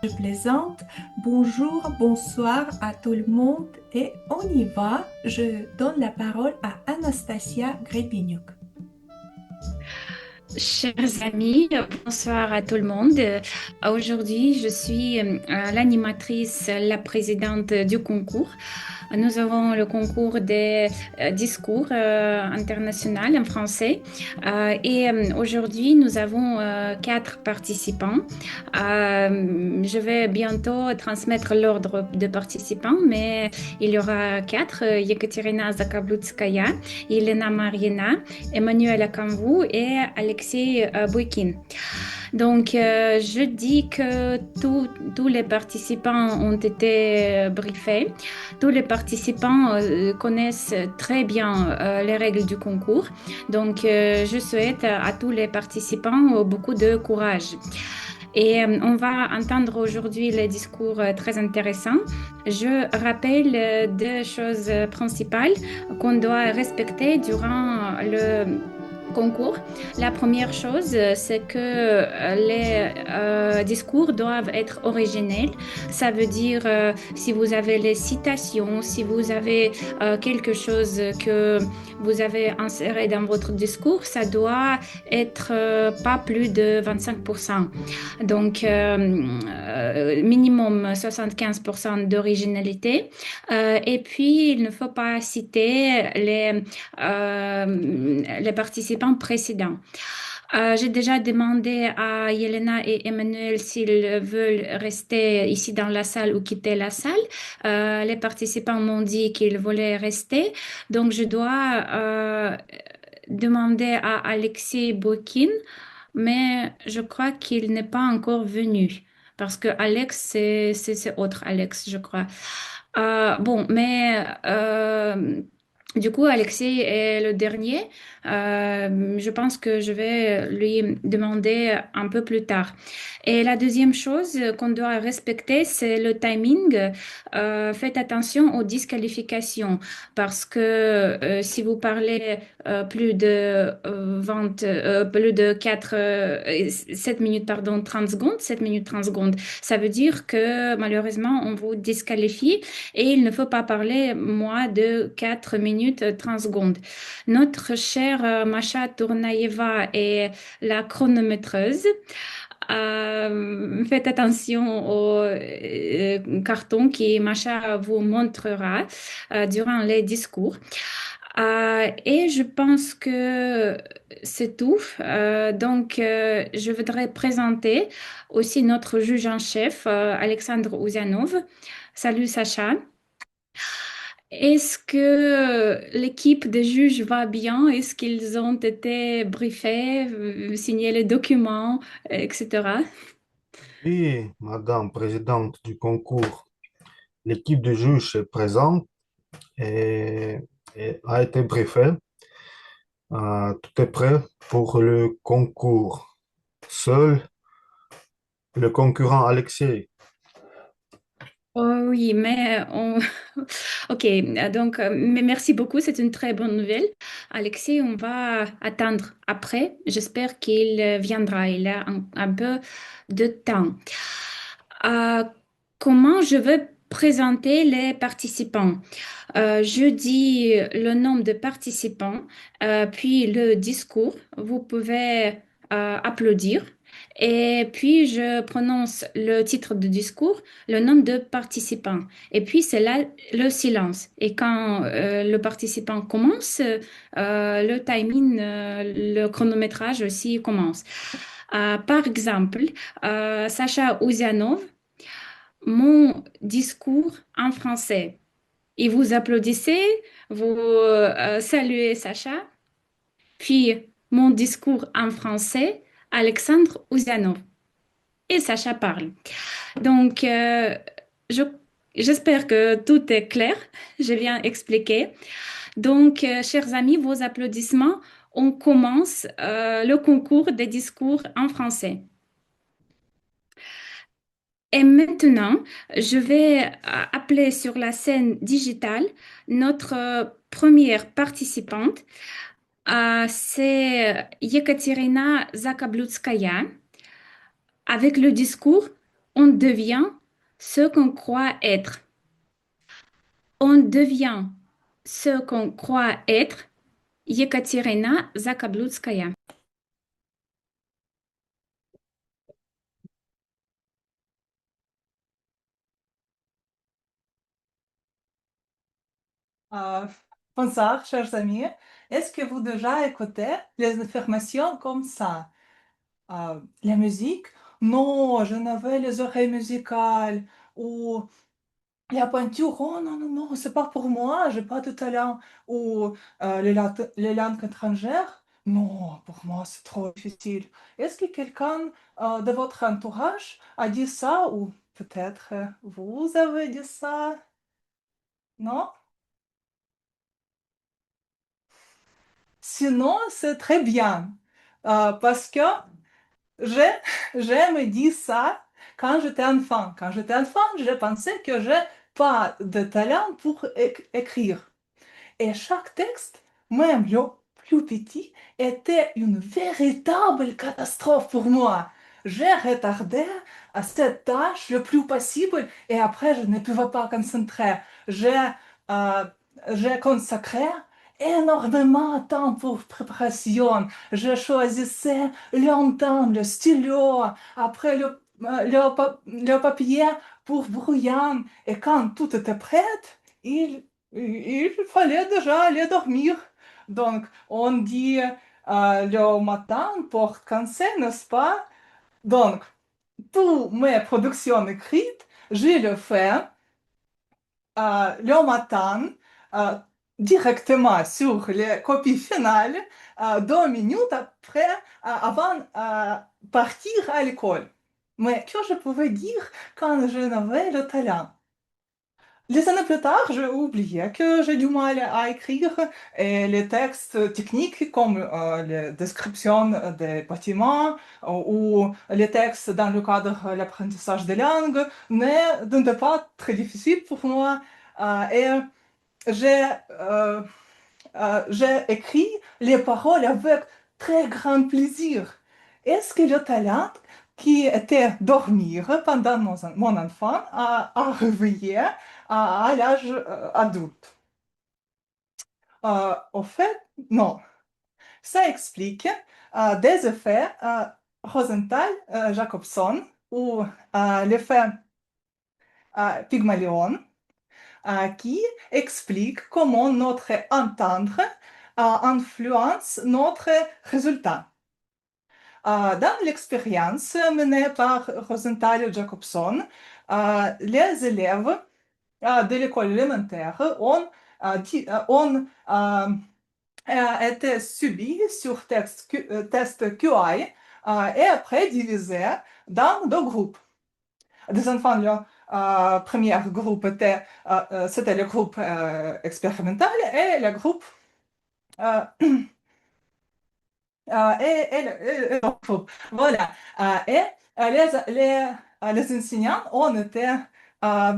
Je plaisante. Bonjour, bonsoir à tout le monde et on y va. Je donne la parole à Anastasia Grебiniuk. Chers amis, bonsoir à tout le monde. Aujourd'hui, je suis l'animatrice, la présidente du concours. Nous avons le concours des discours international en français. Aujourd'hui, nous avons quatre participants. Je vais bientôt transmettre l'ordre de participants, mais il y aura quatre: Yekaterina Zakablutskaya, Elena Mariena, Emmanuel Akamvu et Alexei Boykin. Donc, je dis que tous les participants ont été briefés. Tous les participants connaissent très bien les règles du concours. Donc, je souhaite à tous les participants beaucoup de courage. Et on va entendre aujourd'hui les discours très intéressants. Je rappelle deux choses principales qu'on doit respecter durant le concours. La première chose, c'est que les discours doivent être originels. Ça veut dire si vous avez les citations, si vous avez quelque chose que vous avez inséré dans votre discours, ça doit être pas plus de 25%. Donc, minimum 75% d'originalité. Et puis, il ne faut pas citer les participants précédents. J'ai déjà demandé à Yelena et Emmanuel s'ils veulent rester ici dans la salle ou quitter la salle. Les participants m'ont dit qu'ils voulaient rester. Donc, je dois demander à Alexei Bokin, mais je crois qu'il n'est pas encore venu parce que Alex, c'est autre Alex, je crois. Bon, mais du coup, Alexei est le dernier. Je pense que je vais lui demander un peu plus tard. Et la deuxième chose qu'on doit respecter, c'est le timing. Faites attention aux disqualifications parce que si vous parlez plus de 20, plus de 7 minutes, pardon, 30 secondes, 7 minutes 30 secondes, ça veut dire que malheureusement, on vous disqualifie et il ne faut pas parler moins de 4 minutes 30 secondes. Notre chère Masha Tournaeva est la chronométreuse. Faites attention au carton qui Masha vous montrera durant les discours. Et je pense que c'est tout. Je voudrais présenter aussi notre juge en chef, Alexandre Ouzanov. Salut Sacha. Est-ce que l'équipe des juges va bien? Est-ce qu'ils ont été briefés, signé les documents, etc. Oui, Madame Présidente du concours, l'équipe de juges est présente et, et a été briefée. Tout est prêt pour le concours. Seul le concurrent Alexei. Oh oui, Ok, mais merci beaucoup, c'est une très bonne nouvelle. Alexis, on va attendre après. J'espère qu'il viendra. Il a un peu de temps. Euh, Comment je vais présenter les participants? Je dis le nombre de participants, puis le discours. Vous pouvez applaudir. Et puis, je prononce le titre du discours, le nombre de participants. Et puis, c'est là le silence. Et quand le participant commence, le timing, le chronométrage aussi commence. Par exemple, Sacha Ouzianov, mon discours en français. Et vous applaudissez, vous saluez Sacha, puis mon discours en français, Alexandre Ouzianov. Et Sacha parle. Donc, je- j'espère que tout est clair. J'ai bien expliqué. Donc, chers amis, vos applaudissements, on commence le concours des discours en français. Et maintenant, je vais appeler sur la scène digitale notre première participante. C'est Yekaterina Zakablutskaya avec le discours. On devient ce qu'on croit être. On devient ce qu'on croit être. Екатерина Закаблудская. Euh, Bonsoir, chers amis. Est-ce que vous déjà écoutez les affirmations comme ça? La musique? Non, je n'avais les oreilles musicales. Ou la peinture? Oh non, non, non, c'est pas pour moi, j'ai pas de talent. Ou les langues étrangères? Non, pour moi, c'est trop difficile. Est-ce que quelqu'un de votre entourage a dit ça? Ou peut-être vous avez dit ça? Non? Sinon, c'est très bien. Parce que j'ai, j'ai me dit ça quand j'étais enfant. Quand j'étais enfant, je pensais que j'ai pas de talent pour écrire. Et chaque texte, même le plus petit, était une véritable catastrophe pour moi. J'ai retardé à cette tâche le plus possible et après je ne pouvais pas concentrer. Euh, j'ai consacré énormément de temps pour préparation. Je choisissais longtemps le stylo, après le papier pour brouillon. Et quand tout était prêt, il fallait déjà aller dormir. Donc, on dit le matin porte conseil, n'est-ce pas? Donc, toutes mes productions écrites, je le fais le matin euh, directement sur les copies finales, 2 minutes après, avant partir à l'école. Mais que je pouvais dire quand je n'avais le talent? Des années plus tard, j'ai oublié que j'ai du mal à écrire et les textes techniques comme les descriptions des bâtiments ou les textes dans le cadre de l'apprentissage des langues n'étaient pas très difficiles pour moi. Et j'ai euh, j'ai écrit les paroles avec très grand plaisir. Est-ce que le talent qui était dormir pendant mon enfant a réveillé à l'âge adulte? Au fait, non. Ça explique des effets Rosenthal-Jacobson ou l'effet Pygmalion qui explique comment notre entendre influence notre résultat. Dans l'expérience menée par Rosenthal et Jacobson, les élèves de l'école élémentaire ont été subis sur test QI et après divisés dans 2 groupes. Des enfants, le premier groupe c'était le groupe expérimental et le groupe et le groupe. Voilà. Et les enseignants euh,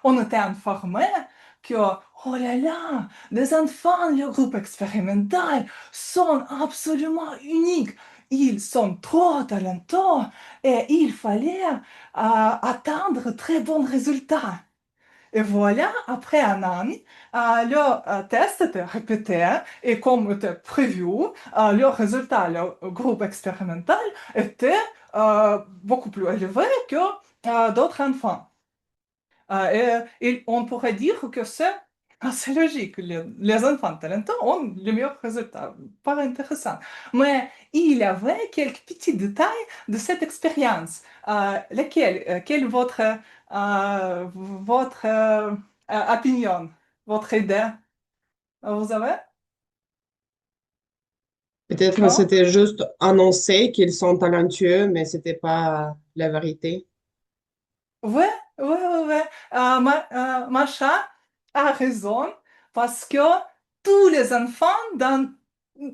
on était informés que, oh là là, les enfants du groupe expérimental sont absolument uniques. Ils sont trop talentueux et il fallait attendre très bons résultats. Et voilà, après un an, le test était répété et comme était prévu, le résultat, le groupe expérimental était beaucoup plus élevé que d'autres enfants. Et on pourrait dire que c'est assez logique. Les enfants talentueux ont le meilleur résultat. Pas intéressant. Mais il y avait quelques petits détails de cette expérience. Lesquels, quelle est votre opinion, votre idée? Vous avez? Peut-être que Non? c'était juste annoncer qu'ils sont talentueux, mais c'était pas la vérité. Ouais, ouais, ouais, ouais. Macha a raison parce que tous les enfants dans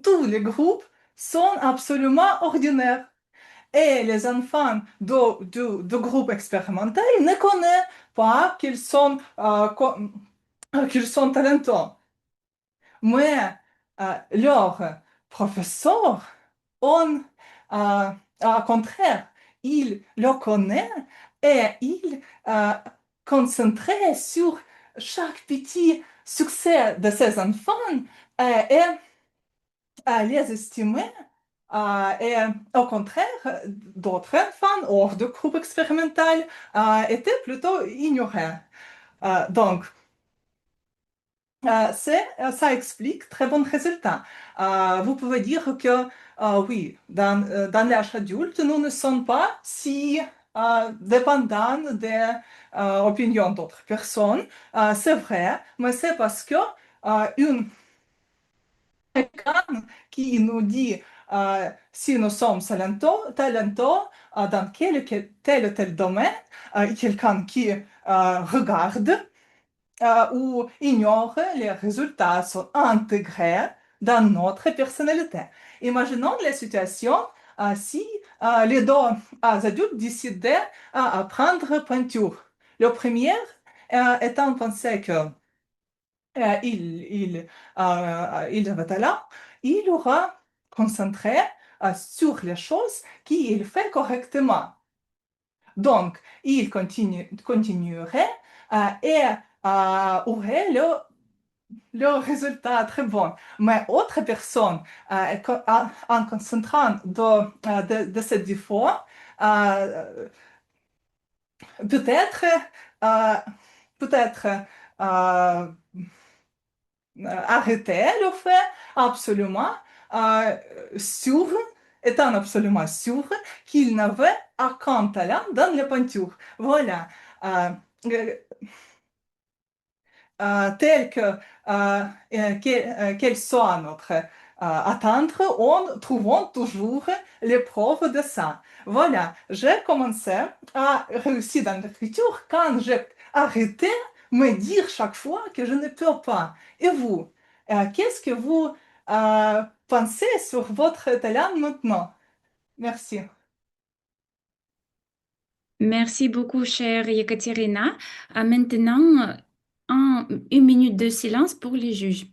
tous les groupes sont absolument ordinaires. Et les enfants du groupe expérimental ne connaissent pas qu'ils sont talentueux. Mais leurs professeurs ont, au contraire, il le connaît et il concentrait sur chaque petit succès de ses enfants et les estimer. Et au contraire, d'autres enfants hors de groupe expérimental étaient plutôt ignorés. Donc, ça explique très bons résultats. Vous pouvez dire que oui, dans l'âge adulte, nous ne sommes pas si dépendants des opinions d'autres personnes. C'est vrai, mais c'est parce que une quelqu'un qui nous dit si nous sommes talentueux dans tel ou tel domaine, quelqu'un qui regarde ou ignore les résultats sont intégrés dans notre personnalité. Imaginons la situation si les deux adultes décidaient d'apprendre peinture. Le premier étant pensé que il avait là, il aura concentré sur les choses qu'il fait correctement. Donc, il continuerait et aurait le résultat très bon. Mais autre personne, en concentrant de ces défauts, peut-être, euh, peut-être euh, arrêter le fait absolument euh, sûr, étant absolument sûr qu'il n'avait aucun talent dans la peinture. Voilà. Euh, tel que quelle soit notre attente, on trouvons toujours les preuves de ça. Voilà, j'ai commencé à réussir dans l'écriture quand j'ai arrêté de me dire chaque fois que je ne peux pas. Et vous, qu'est-ce que vous pensez sur votre talent maintenant? Merci. Merci beaucoup, chère Yekaterina. Maintenant, une minute de silence pour les juges.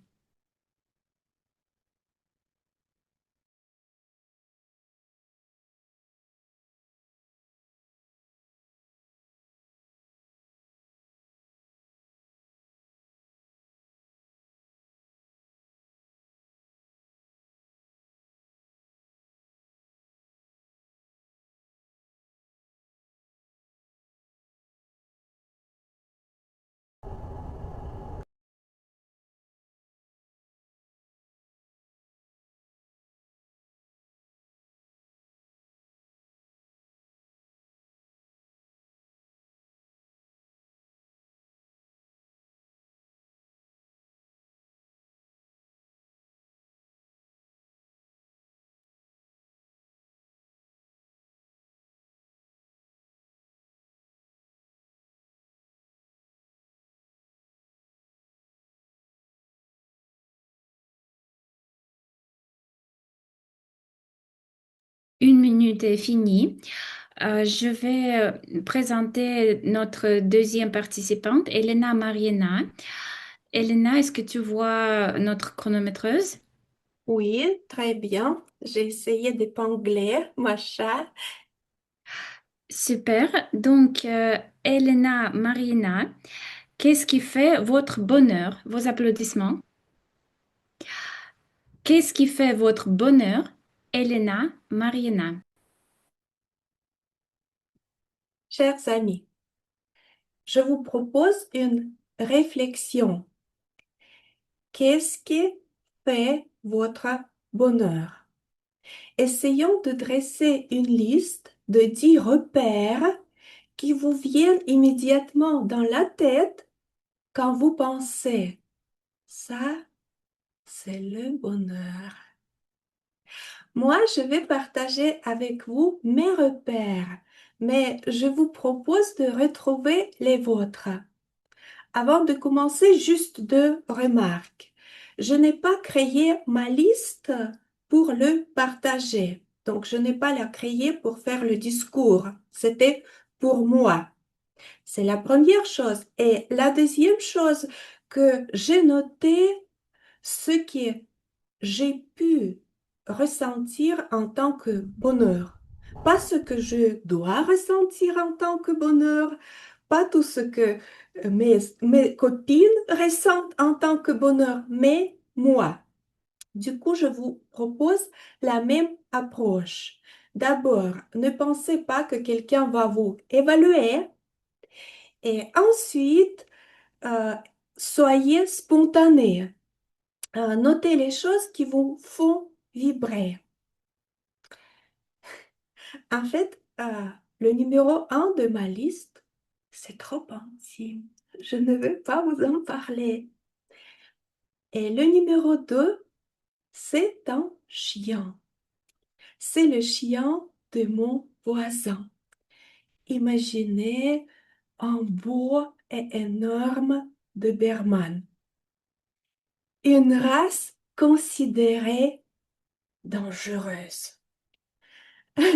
Une minute est finie. Je vais présenter notre deuxième participante, Elena Mariena. Elena, est-ce que tu vois notre chronométreuse? Oui, très bien. J'ai essayé d'épingler ma chat. Super. Donc, Elena Mariena, qu'est-ce qui fait votre bonheur? Vos applaudissements. Qu'est-ce qui fait votre bonheur, Elena Mariena? Chers amis, je vous propose une réflexion. Qu'est-ce qui fait votre bonheur? Essayons de dresser une liste de 10 repères qui vous viennent immédiatement dans la tête quand vous pensez ça, c'est le bonheur. Moi, je vais partager avec vous mes repères, mais je vous propose de retrouver les vôtres. Avant de commencer, juste deux remarques. Je n'ai pas créé ma liste pour le partager. Donc, je n'ai pas la créée pour faire le discours. C'était pour moi. C'est la première chose. Et la deuxième chose que j'ai noté, ce que j'ai pu ressentir en tant que bonheur. Pas ce que je dois ressentir en tant que bonheur, pas tout ce que mes copines ressentent en tant que bonheur, mais moi. Du coup, je vous propose la même approche. D'abord, ne pensez pas que quelqu'un va vous évaluer et ensuite, euh, soyez spontané. Notez les choses qui vous font vibrer. En fait, le numéro un de ma liste, c'est trop intime. Je ne veux pas vous en parler. Et le numéro 2, c'est un chien. C'est le chien de mon voisin. Imaginez un beau et énorme Doberman. Une race considérée dangereuse.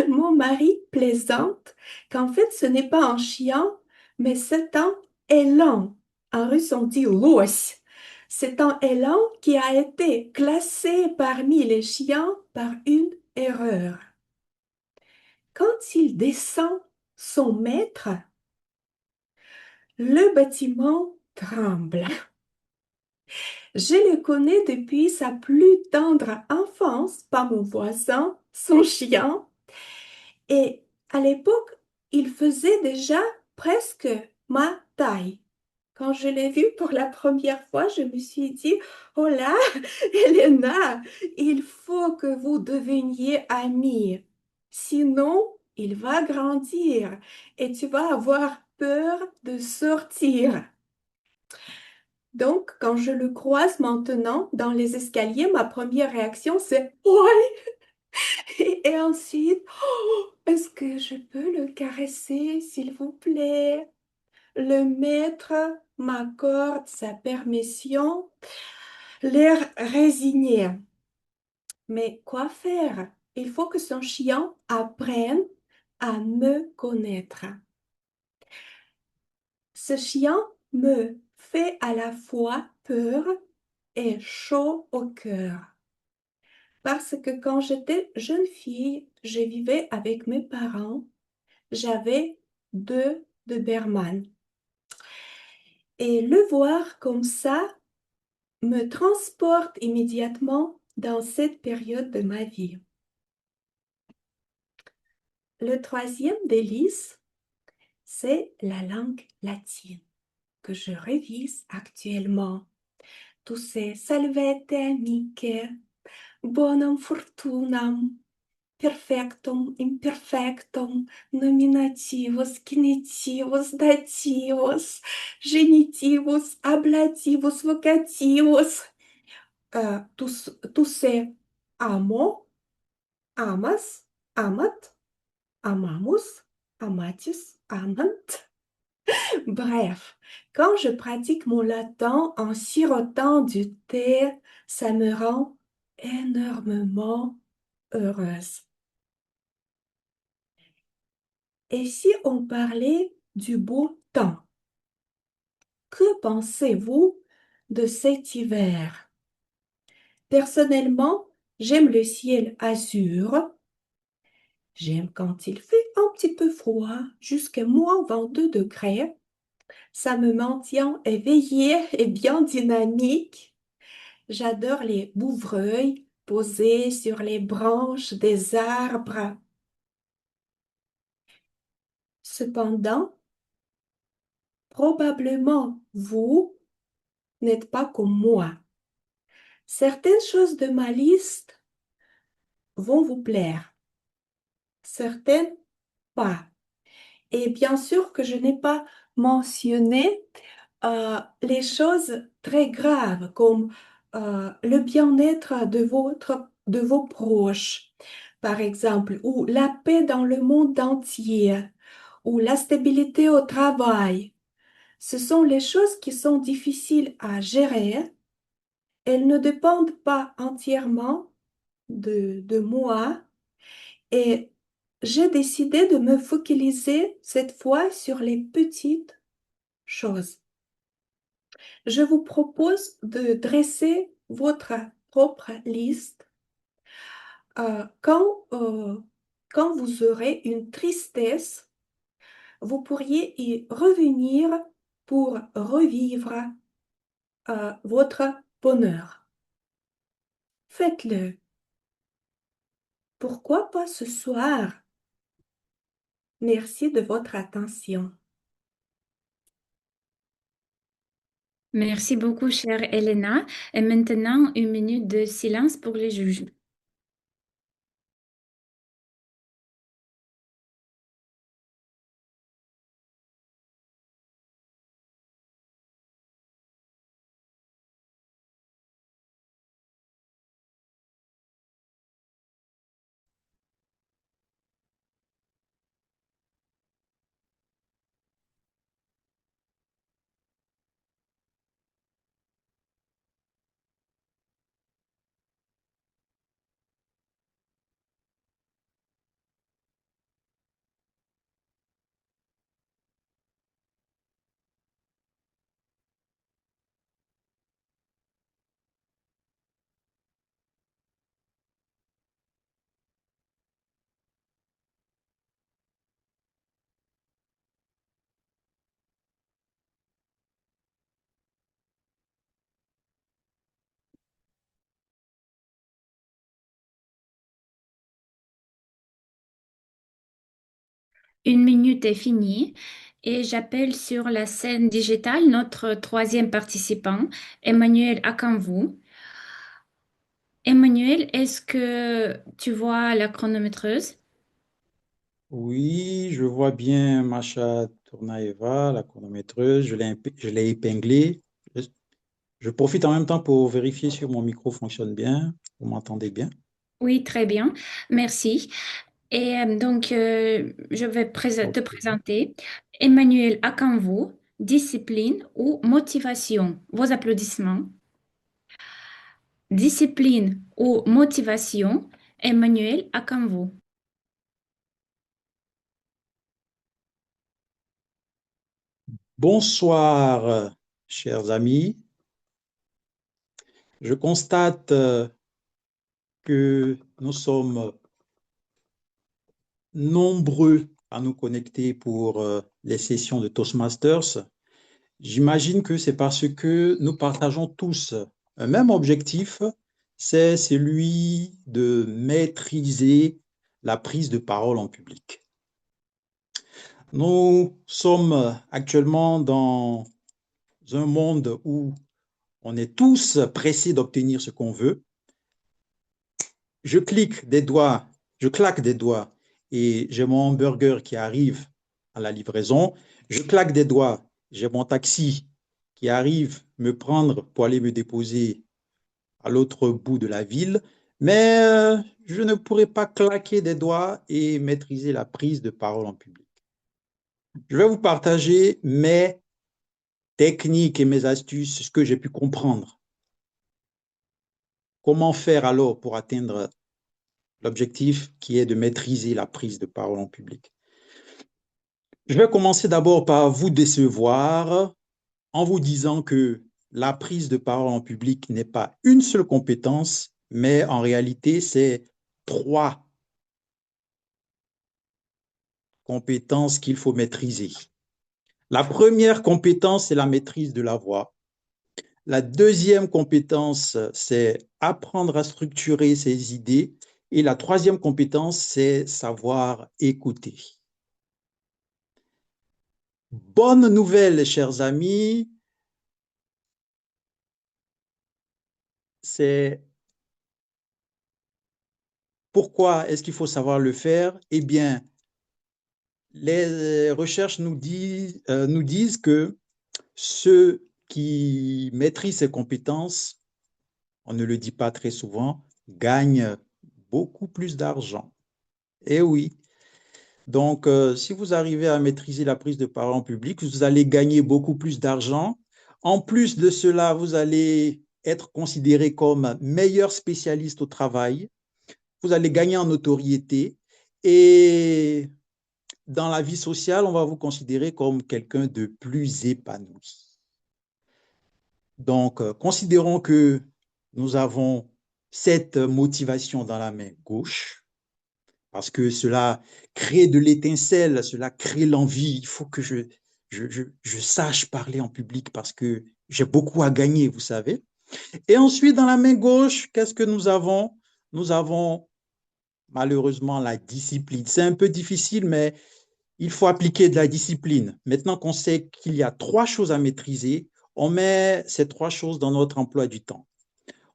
Mon mari plaisante qu'en fait ce n'est pas un chien, mais c'est un élan. En russe on dit лось. C'est un élan qui a été classé parmi les chiens par une erreur. Quand il descend son maître, le bâtiment tremble. Je le connais depuis sa plus tendre enfance, pas mon voisin, son chien. Et à l'époque, il faisait déjà presque ma taille. Quand je l'ai vu pour la première fois, je me suis dit, oh là, Elena, il faut que vous deveniez amis. Sinon, il va grandir et tu vas avoir peur de sortir. Donc, quand je le croise maintenant dans les escaliers, ma première réaction, c'est ouais. Et ensuite, oh, est-ce que je peux le caresser, s'il vous plaît? Le maître m'accorde sa permission, l'air résigné. Mais quoi faire? Il faut que son chien apprenne à me connaître. Ce chien me fait à la fois peur et chaud au cœur. Parce que quand j'étais jeune fille, je vivais avec mes parents. J'avais 2 Doberman. Et le voir comme ça me transporte immédiatement dans cette période de ma vie. Le troisième délice, c'est la langue latine que je révise actuellement. Tous ces salvete amiche, bonum fortunam, perfectum, imperfectum, nominativus, genitivus, dativus, genitivus, ablativus, vocativus. Tous ces amo, amas, amat, amamus, amatis, amant. Bref, quand je pratique mon latin en sirotant du thé, ça me rend énormément heureuse. Et si on parlait du beau temps, que pensez-vous de cet hiver? Personnellement, j'aime le ciel azur. J'aime quand il fait un petit peu froid, jusqu'à moins 22 degrés. Ça me maintient éveillée et bien dynamique. J'adore les bouvreuils posés sur les branches des arbres. Cependant, probablement, vous n'êtes pas comme moi. Certaines choses de ma liste vont vous plaire, certaines pas. Et bien sûr que je n'ai pas mentionné les choses très graves comme le bien-être de vos proches, par exemple, ou la paix dans le monde entier, ou la stabilité au travail. Ce sont les choses qui sont difficiles à gérer. Elles ne dépendent pas entièrement de moi et j'ai décidé de me focaliser cette fois sur les petites choses. Je vous propose de dresser votre propre liste. Quand quand vous aurez une tristesse, vous pourriez y revenir pour revivre votre bonheur. Faites-le. Pourquoi pas ce soir? Merci de votre attention. Merci beaucoup, chère Elena. Et maintenant, 1 minute de silence pour les juges. Une minute est finie et j'appelle sur la scène digitale notre troisième participant, Emmanuel Akanvu. Emmanuel, est-ce que tu vois la chronométreuse? Oui, je vois bien Macha Tournaeva, la chronométreuse. Je l'ai épinglée. Je, je profite en même temps pour vérifier si mon micro fonctionne bien. Vous m'entendez bien? Oui, très bien, merci. Et donc, je vais te Ok. présenter Emmanuel Akanvu, discipline ou motivation. Vos applaudissements. Discipline ou motivation, Emmanuel Akanvu. Bonsoir, chers amis. Je constate que nous sommes nombreux à nous connecter pour les sessions de Toastmasters. J'imagine que c'est parce que nous partageons tous un même objectif, c'est celui de maîtriser la prise de parole en public. Nous sommes actuellement dans un monde où on est tous pressés d'obtenir ce qu'on veut. Je clique des doigts, je claque des doigts et j'ai mon hamburger qui arrive à la livraison. Je claque des doigts, j'ai mon taxi qui arrive me prendre pour aller me déposer à l'autre bout de la ville. Mais je ne pourrai pas claquer des doigts et maîtriser la prise de parole en public. Je vais vous partager mes techniques et mes astuces, ce que j'ai pu comprendre. Comment faire alors pour atteindre l'objectif qui est de maîtriser la prise de parole en public? Je vais commencer d'abord par vous décevoir en vous disant que la prise de parole en public n'est pas une seule compétence, mais en réalité, c'est 3 compétences qu'il faut maîtriser. La première compétence, c'est la maîtrise de la voix. La deuxième compétence, c'est apprendre à structurer ses idées. Et la troisième compétence, c'est savoir écouter. Bonne nouvelle, chers amis, c'est pourquoi est-ce qu'il faut savoir le faire? Eh bien, les recherches nous disent que ceux qui maîtrisent ces compétences, on ne le dit pas très souvent, gagnent beaucoup plus d'argent. Eh oui. Donc, si vous arrivez à maîtriser la prise de parole en public, vous allez gagner beaucoup plus d'argent. En plus de cela, vous allez être considéré comme meilleur spécialiste au travail. Vous allez gagner en notoriété et dans la vie sociale, on va vous considérer comme quelqu'un de plus épanoui. Donc, considérons que nous avons cette motivation dans la main gauche. parce que cela crée de l'étincelle, cela crée l'envie. Il faut que je sache parler en public parce que j'ai beaucoup à gagner, vous savez. Et ensuite, dans la main gauche, qu'est-ce que nous avons? Nous avons malheureusement la discipline. C'est un peu difficile, mais il faut appliquer de la discipline. Maintenant qu'on sait qu'il y a 3 choses à maîtriser, on met ces 3 choses dans notre emploi du temps.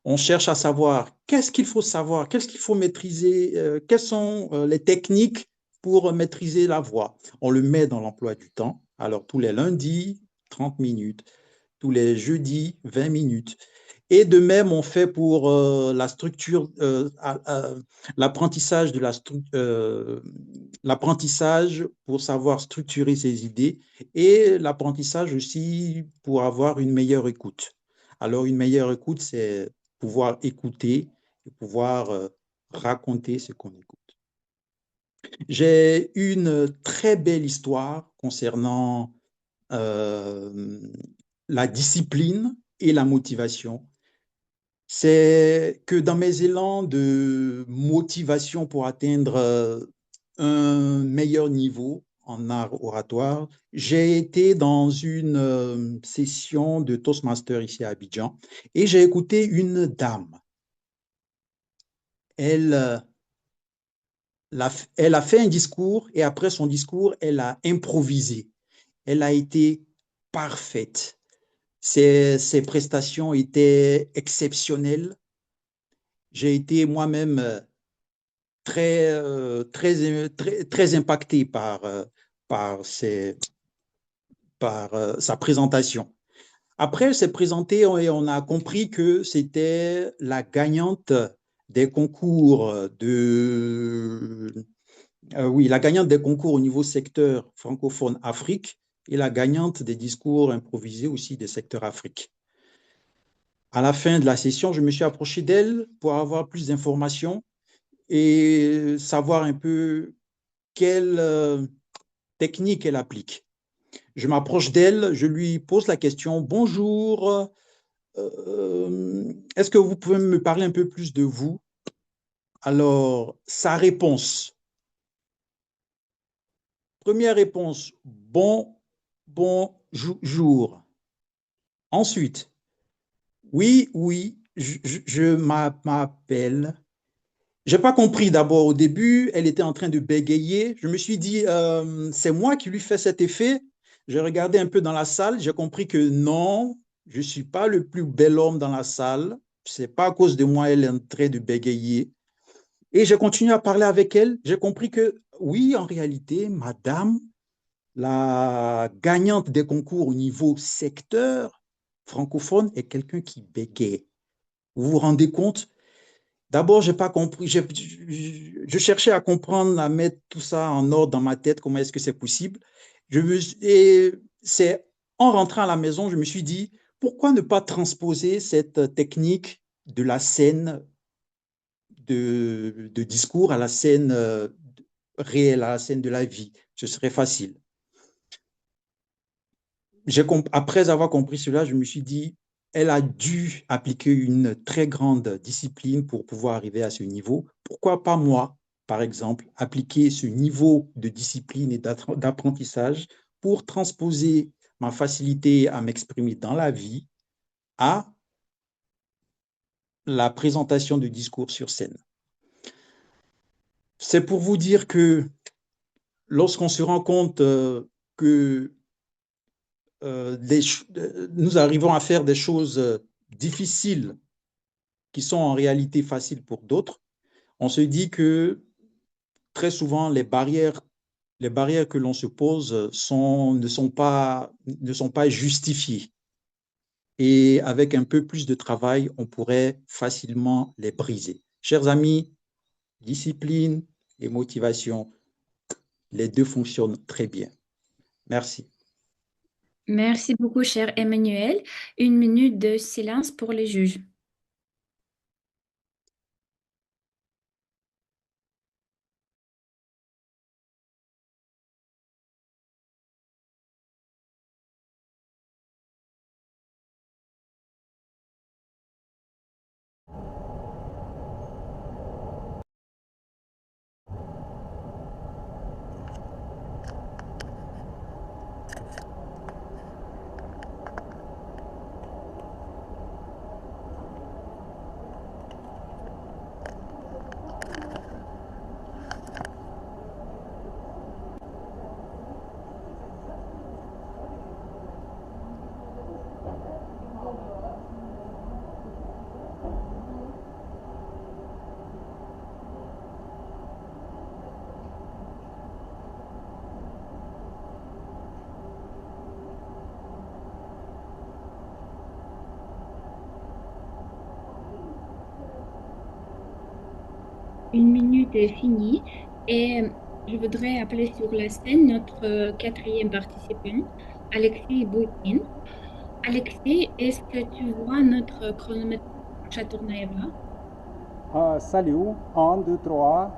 On cherche à savoir, qu'est-ce qu'il faut maîtriser, quelles sont les techniques pour maîtriser la voix. On le met dans l'emploi du temps. Alors, tous les lundis, 30 minutes, tous les jeudis, 20 minutes. Et de même, on fait pour la structure, l'apprentissage l'apprentissage pour savoir structurer ses idées et l'apprentissage aussi pour avoir une meilleure écoute. Alors, une meilleure écoute, c'est pouvoir écouter et pouvoir raconter ce qu'on écoute. J'ai une très belle histoire concernant la discipline et la motivation. C'est que dans mes élans de motivation pour atteindre un meilleur niveau en art oratoire, j'ai été dans une session de Toastmaster ici à Abidjan et j'ai écouté une dame. Elle, elle a fait un discours et après son discours, elle a improvisé. Elle a été parfaite. Ses prestations étaient exceptionnelles. J'ai été moi-même très impacté par sa présentation. Après, elle s'est présentée et on a compris que c'était la gagnante des concours la gagnante des concours au niveau secteur francophone Afrique et la gagnante des discours improvisés aussi des secteurs Afrique. À la fin de la session, je me suis approché d'elle pour avoir plus d'informations et savoir un peu quelle technique elle applique. Je m'approche d'elle, je lui pose la question, bonjour, est-ce que vous pouvez me parler un peu plus de vous? Alors, sa réponse, première réponse, bonjour. Ensuite, oui, je m'appelle. Je n'ai pas compris d'abord au début, elle était en train de bégayer. Je me suis dit, c'est moi qui lui fais cet effet. J'ai regardé un peu dans la salle, j'ai compris que non, je ne suis pas le plus bel homme dans la salle. Ce n'est pas à cause de moi, elle est en train de bégayer. Et j'ai continué à parler avec elle. J'ai compris que oui, en réalité, madame, la gagnante des concours au niveau secteur francophone est quelqu'un qui bégaye. Vous vous rendez compte? D'abord, je n'ai pas compris. Je cherchais à comprendre, à mettre tout ça en ordre dans ma tête, comment est-ce que c'est possible. Et c'est en rentrant à la maison, je me suis dit, pourquoi ne pas transposer cette technique de la scène de discours à la scène réelle, à la scène de la vie? Ce serait facile. Après avoir compris cela, je me suis dit, elle a dû appliquer une très grande discipline pour pouvoir arriver à ce niveau. Pourquoi pas moi, par exemple, appliquer ce niveau de discipline et d'apprentissage pour transposer ma facilité à m'exprimer dans la vie à la présentation de discours sur scène. C'est pour vous dire que lorsqu'on se rend compte que nous arrivons à faire des choses difficiles qui sont en réalité faciles pour d'autres, on se dit que très souvent, les barrières que l'on se pose ne sont pas justifiées. Et avec un peu plus de travail, on pourrait facilement les briser. Chers amis, discipline et motivation, les deux fonctionnent très bien. Merci. Merci beaucoup, cher Emmanuel. 1 minute de silence pour les juges. une minute est finie et je voudrais appeler sur la scène notre quatrième participant, Alexis Bouykin. Alexis, est-ce que tu vois notre chronomètre Chatournaeva? Salut, un, 2, 3.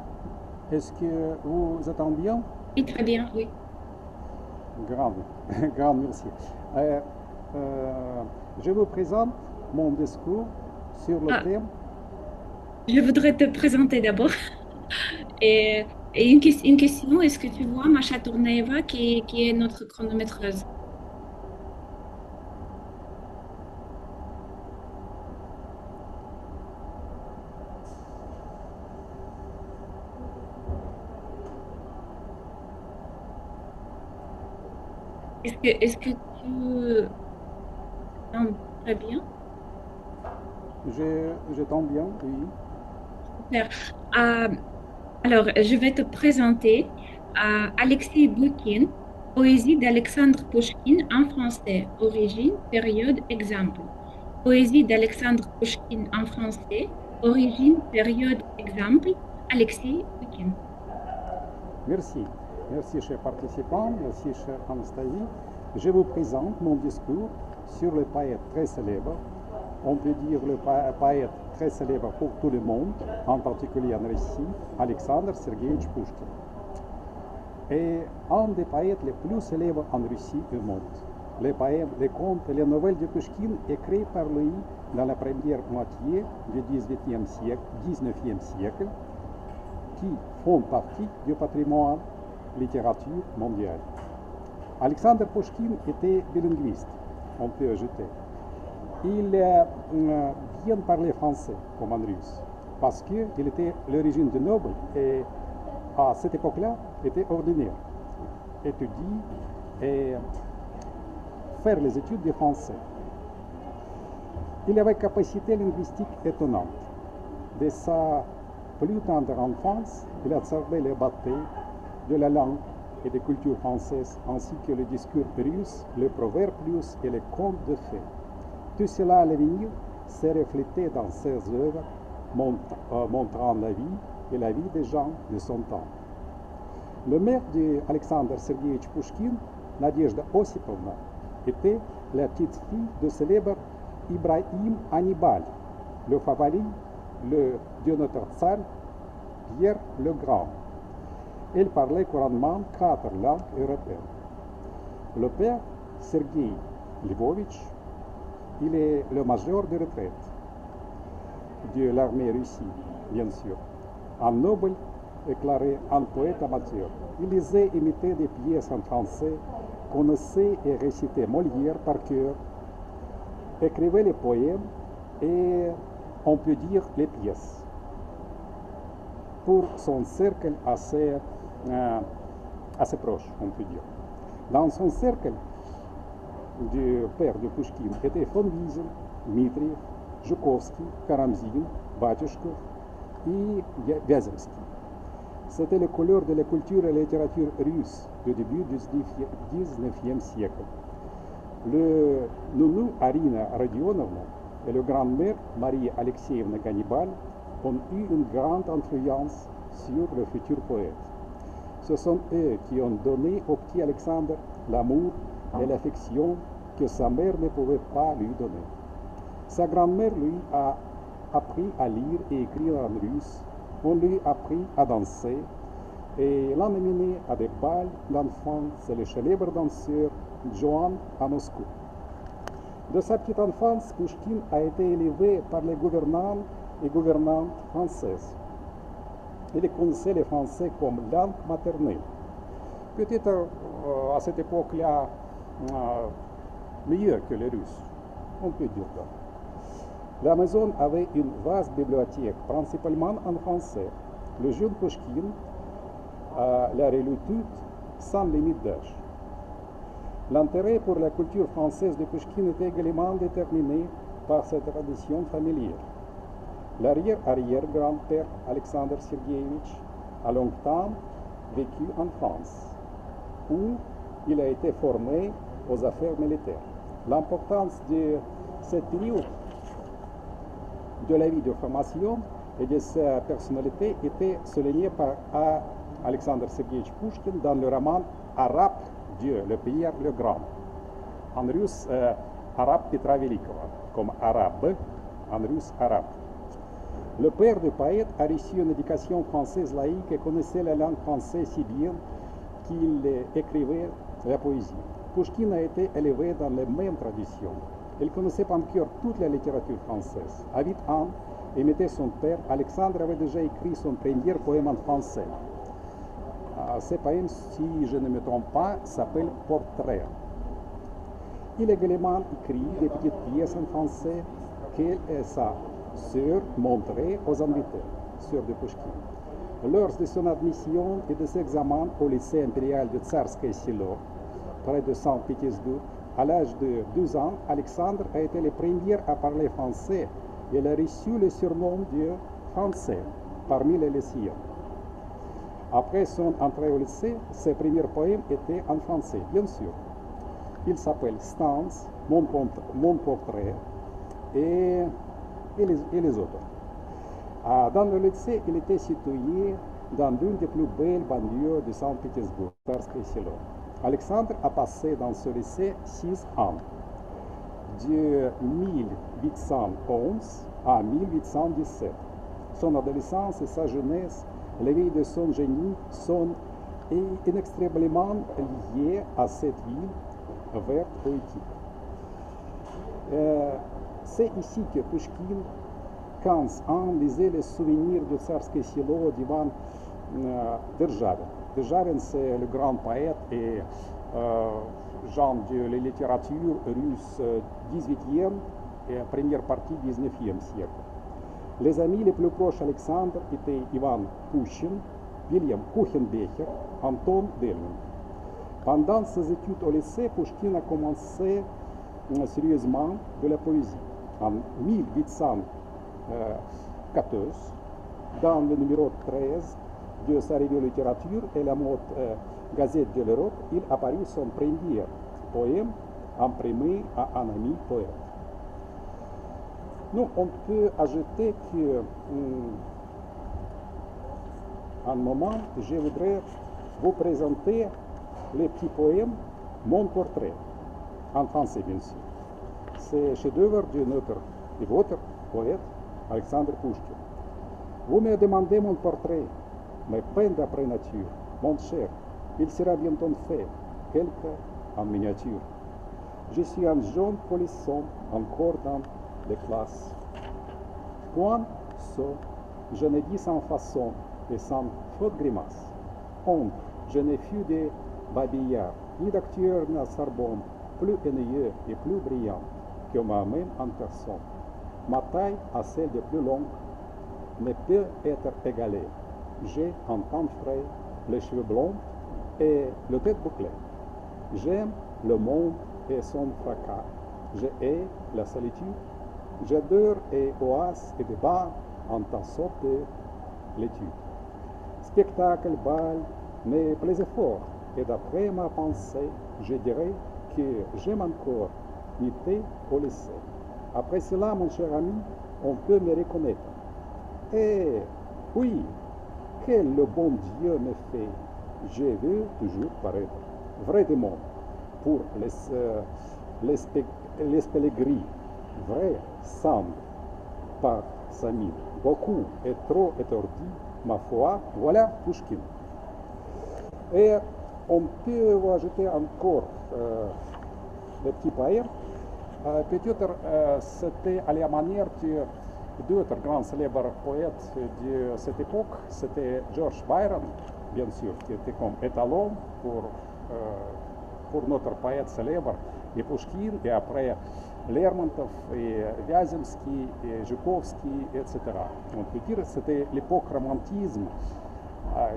Est-ce que vous entendez bien? Oui, très bien, oui. Grand, grand merci. Je vous présente mon discours sur le Ah, thème. je voudrais te présenter d'abord. Et, une question, est-ce que tu vois Masha Tournaeva qui est notre chronométreuse? Est-ce que tu entends très bien? Je tombe bien, oui. Super. Euh, alors, je vais te présenter Alexis Boukine, poésie d'Alexandre Pouchkine en français, origine, période, exemple. Poésie d'Alexandre Pouchkine en français, origine, période, exemple. Alexis Boukine. Merci. Merci, chers participants. Merci, chère Anastasie. Je vous présente mon discours sur le poète très célèbre. On peut dire le poète très célèbre pour tout le monde, en particulier en Russie, Alexandre Sergueïevitch Pouchkine. Et un des poètes les plus célèbres en Russie du monde. Les poèmes, les contes et les nouvelles de Pouchkine écrits par lui dans la première moitié du XIXe siècle, qui font partie du patrimoine littérature mondial. Alexandre Pouchkine était bilinguiste, on peut ajouter. Il bien parlait français comme en russe, parce qu'il était l'origine de noble et à cette époque-là était ordinaire. Étudier et faire les études de français. Il avait une capacité linguistique étonnante. De sa plus tendre enfance, il absorbait les batailles de la langue et des cultures françaises, ainsi que le discours russe, les proverbes russes et les contes de fées. Tout cela à l'avenir s'est reflété dans ses œuvres, montrant la vie et la vie des gens de son temps. Le mère d'Alexandre Sergueïevitch Pouchkine, Nadezhda Osipovna, était la petite fille du célèbre Ibrahim Hannibal, le favori de notre tsar Pierre le Grand. Elle parlait couramment 4 langues européennes. Le père, Sergueï Lvovitch, il est le major de retraite de l'armée russe, bien sûr. Un noble déclaré un poète amateur. Il lisait et imitait des pièces en français, connaissait et récitait Molière par cœur, écrivait les poèmes et, on peut dire, les pièces. Pour son cercle assez proche, on peut dire. Dans son cercle, du père de Pouchkine étaient von Wiesel, Dmitriev, Zhukovsky, Karamzin, Batyushkov et Vяземский. C'était les couleurs de la culture et la littérature russe du début du XIXe siècle. Le nounou Arina Rodionovna et le grand-mère Marie Alexeevna Gannibal ont eu une grande influence sur le futur poète. Ce sont eux qui ont donné au petit Alexandre l'amour et l'affection que sa mère ne pouvait pas lui donner. Sa grand-mère lui a appris à lire et écrire en russe. On lui a appris à danser et l'a emmené à des bals d'enfants. C'est le célèbre danseur Johan à Moscou. De sa petite enfance, Pouchkine a été élevé par les gouvernants et gouvernantes françaises. Il connaissait le français comme langue maternelle. Peut-être à cette époque-là, mieux que les Russes, on peut dire ça. La maison avait une vaste bibliothèque, principalement en français. Le jeune Pouchkine l'a relu toute sans limite d'âge. L'intérêt pour la culture française de Pouchkine était également déterminé par cette tradition familière. L'arrière-arrière-grand-père Alexandre Sergueïevitch a longtemps vécu en France, où il a été formé aux affaires militaires. L'importance de cette période de la vie de formation et de sa personnalité était souligné par Alexandre Sergueïevitch Pouchkine dans le roman Arabe Dieu, le Pierre le Grand. En russe, Arabe Petra Velikova, comme arabe, en russe, arabe. Le père du poète a reçu une éducation française laïque et connaissait la langue française si bien qu'il écrivait la poésie. Pouchkine a été élevé dans les mêmes traditions. Il connaissait par cœur toute la littérature française. À 8 ans, imitait son père, Alexandre avait déjà écrit son premier poème en français. Ce poème, si je ne me trompe pas, s'appelle Portrait. Il a également écrit des petites pièces en français qu'elle et sa sœur montraient aux invités, sœur de Pouchkine. Lors de son admission et de ses examens au lycée impérial de Tsarskoye Selo, près de Saint-Pétersbourg, à l'âge de 12 ans, Alexandre a été le premier à parler français. Il a reçu le surnom de Français parmi les lycéens. Après son entrée au lycée, ses premiers poèmes étaient en français, bien sûr. Il s'appelle Stances, Mon portrait et les autres. Dans le lycée, il était situé dans l'une des plus belles banlieues de Saint-Pétersbourg, Tsarskoye Selo. Alexandre a passé dans ce lycée 6 ans, de 1811 à 1817. Son adolescence et sa jeunesse, l'éveil de son génie sont inextricablement liés à cette ville verte poétique. C'est ici que Pouchkine, 15 ans, lisait les souvenirs de Tsarskoye Selo devant Derzhavin. Derzhavin, c'est le grand poète et genre de la littérature russe 18e et première partie 19e siècle. Les amis les plus proches d'Alexandre étaient Ivan Pushkin, William Kuchenbecher, Anton Delvin. Pendant ses études au lycée, Pouchkine a commencé sérieusement de la poésie. En 1814, dans le numéro 13 de sa revue de littérature et la mode Gazette de l'Europe, il apparut son premier poème imprimé à un ami poète. Nous, on peut ajouter que, un moment, je voudrais vous présenter le petit poème Mon portrait, en français bien sûr. C'est chef-d'œuvre de votre poète Alexandre Pouchkine. Vous me demandez mon portrait, mes peines d'après nature, mon cher, il sera bientôt fait, quelque en miniature. Je suis un jeune polisson, encore dans les classes. Point so, je ne dis sans façon et sans faute grimace. Honte, je ne fus de babillard, ni d'acteur ni à Sorbonne, plus ennuyeux et plus brillant que moi-même en personne. Ma taille à celle de plus longue ne peut être égalée. J'ai un teint frais, les cheveux blonds et le tête bouclée. J'aime le monde et son fracas. Je hais la solitude. J'adore et oasis et débat en temps sorte de l'étude. Spectacle, bal, me plaisait fort. Et d'après ma pensée, je dirais que j'aime encore l'idée au lycée. Après cela, mon cher ami, on peut me reconnaître. Et oui, quel le bon Dieu me fait. Je veux toujours paraître. Vraiment, pour les pélégrins, vrai semble par sa mine. Beaucoup et trop étourdi, ma foi, voilà Pouchkine. Et on peut ajouter encore des petits poèmes. Peut-être c'était à la manière que d'autres grands célèbres poètes de cette époque, c'était George Byron, bien sûr, qui était comme étalon pour notre poète célèbre, et Pouchkine, et après Lermontov, et Vyazemsky, et Zhukovsky, etc. On peut dire que c'était l'époque romantisme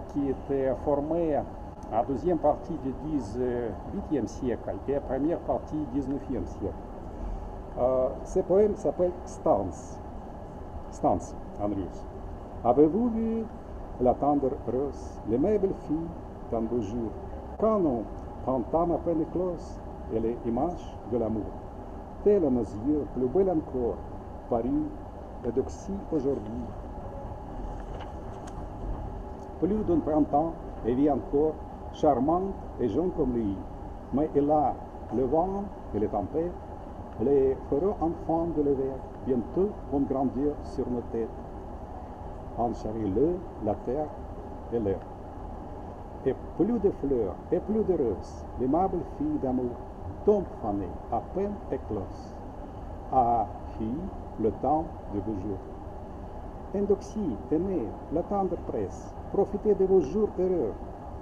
qui était formée à la deuxième partie du XVIIIe siècle et à la première partie du XIXe siècle. Ce poème s'appelle Stances en russe. Avez-vous vu la tendre rose, les belles filles dans beaux jours, quand nos printemps à peine éclose et les images de l'amour, telles nos yeux, plus belles encore, parus et d'oxy aujourd'hui, plus d'un printemps et vit encore charmante et jeune comme lui. Mais il a le vent et les tempêtes, les feront enfants de l'hiver, bientôt vont grandir sur nos têtes. Enchéris-le, la terre et l'air. Et plus de fleurs et plus de roses, l'aimable fille d'amour, tombe fanée, à peine éclose. Ah, fille, le temps de vos jours. Eudoxie, aimée, la tendre presse, profitez de vos jours heureux.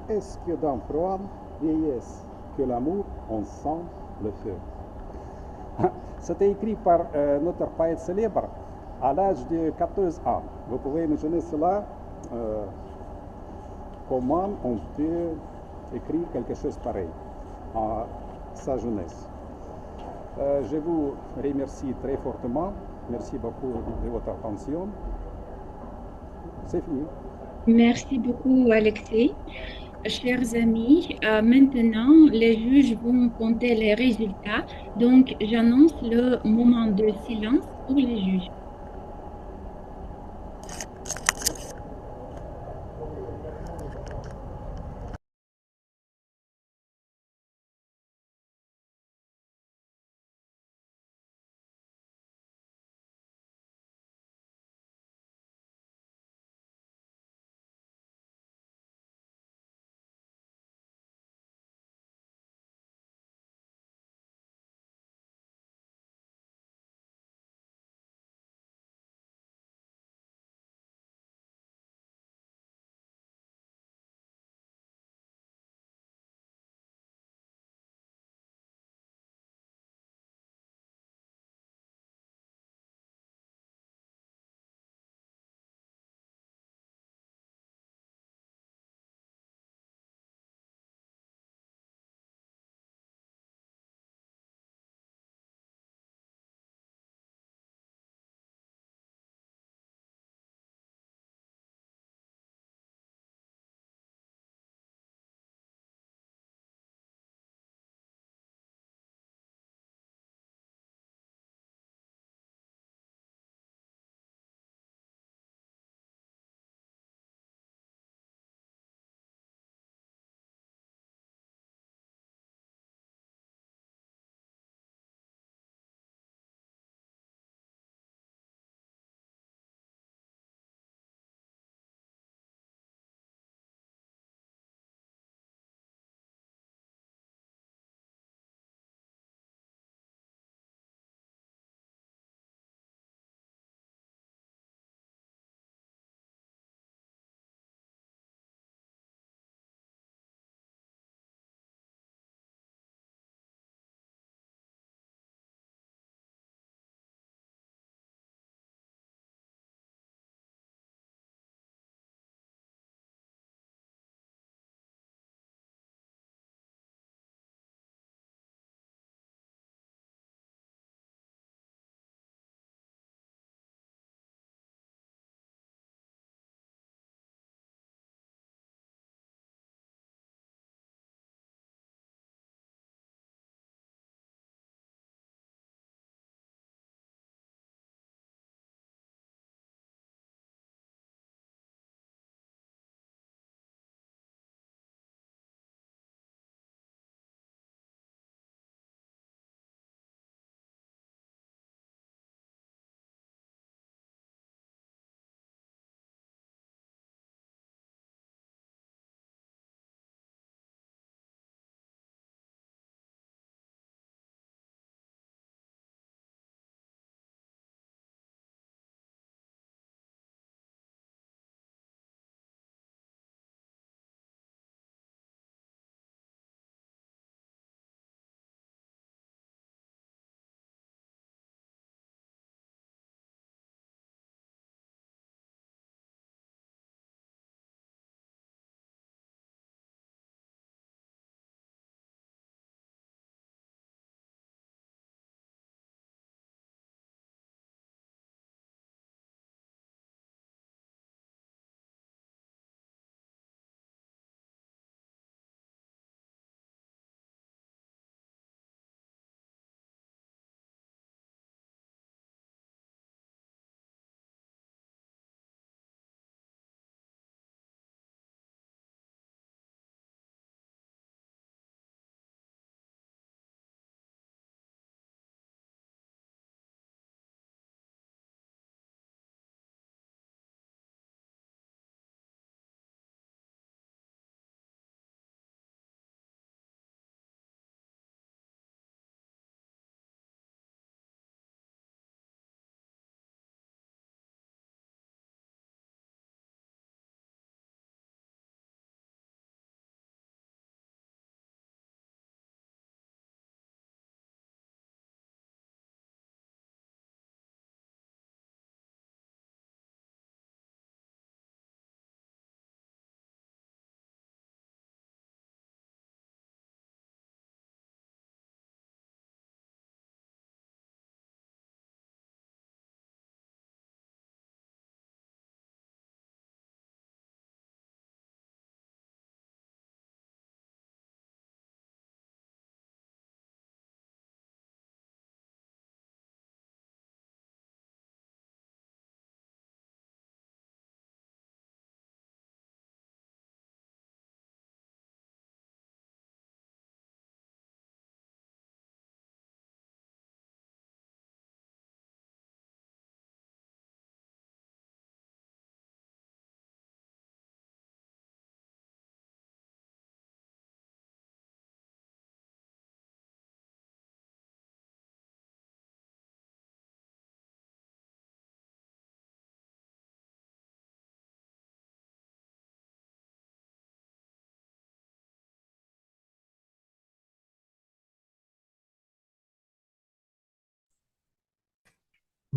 Est-ce que dans froide vieillesse, que l'amour en sent le feu? C'était écrit par notre poète célèbre à l'âge de 14 ans. Vous pouvez imaginer cela, comment on peut écrire quelque chose pareil à sa jeunesse. Je vous remercie très fortement. Merci beaucoup de votre attention. C'est fini. Merci beaucoup, Alexei. Chers amis, maintenant, les juges vont compter les résultats. Donc, j'annonce le moment de silence pour les juges.